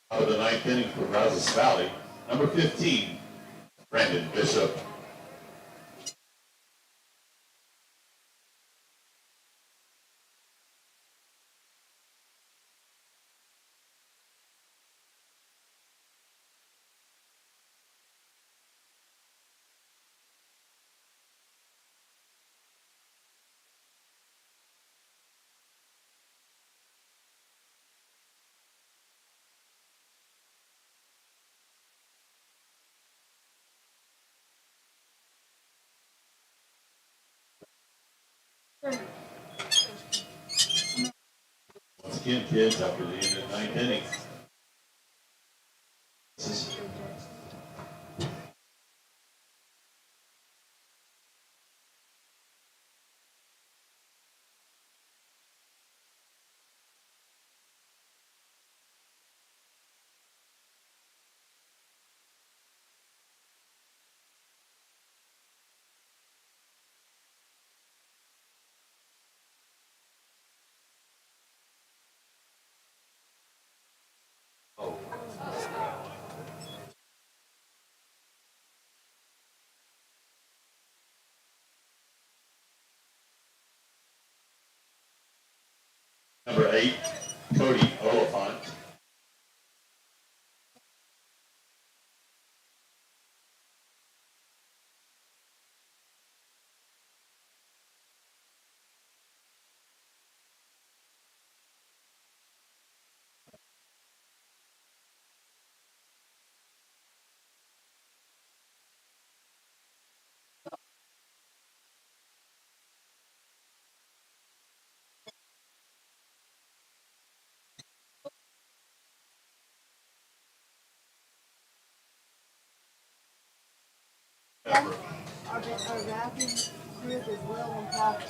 Out of the ninth inning for Brazos Valley, number 15, Brandon Bishop. Once again, kids, after the end of the ninth inning. Number 8, Cody Oliphant. Our rapping group is Will and Pop.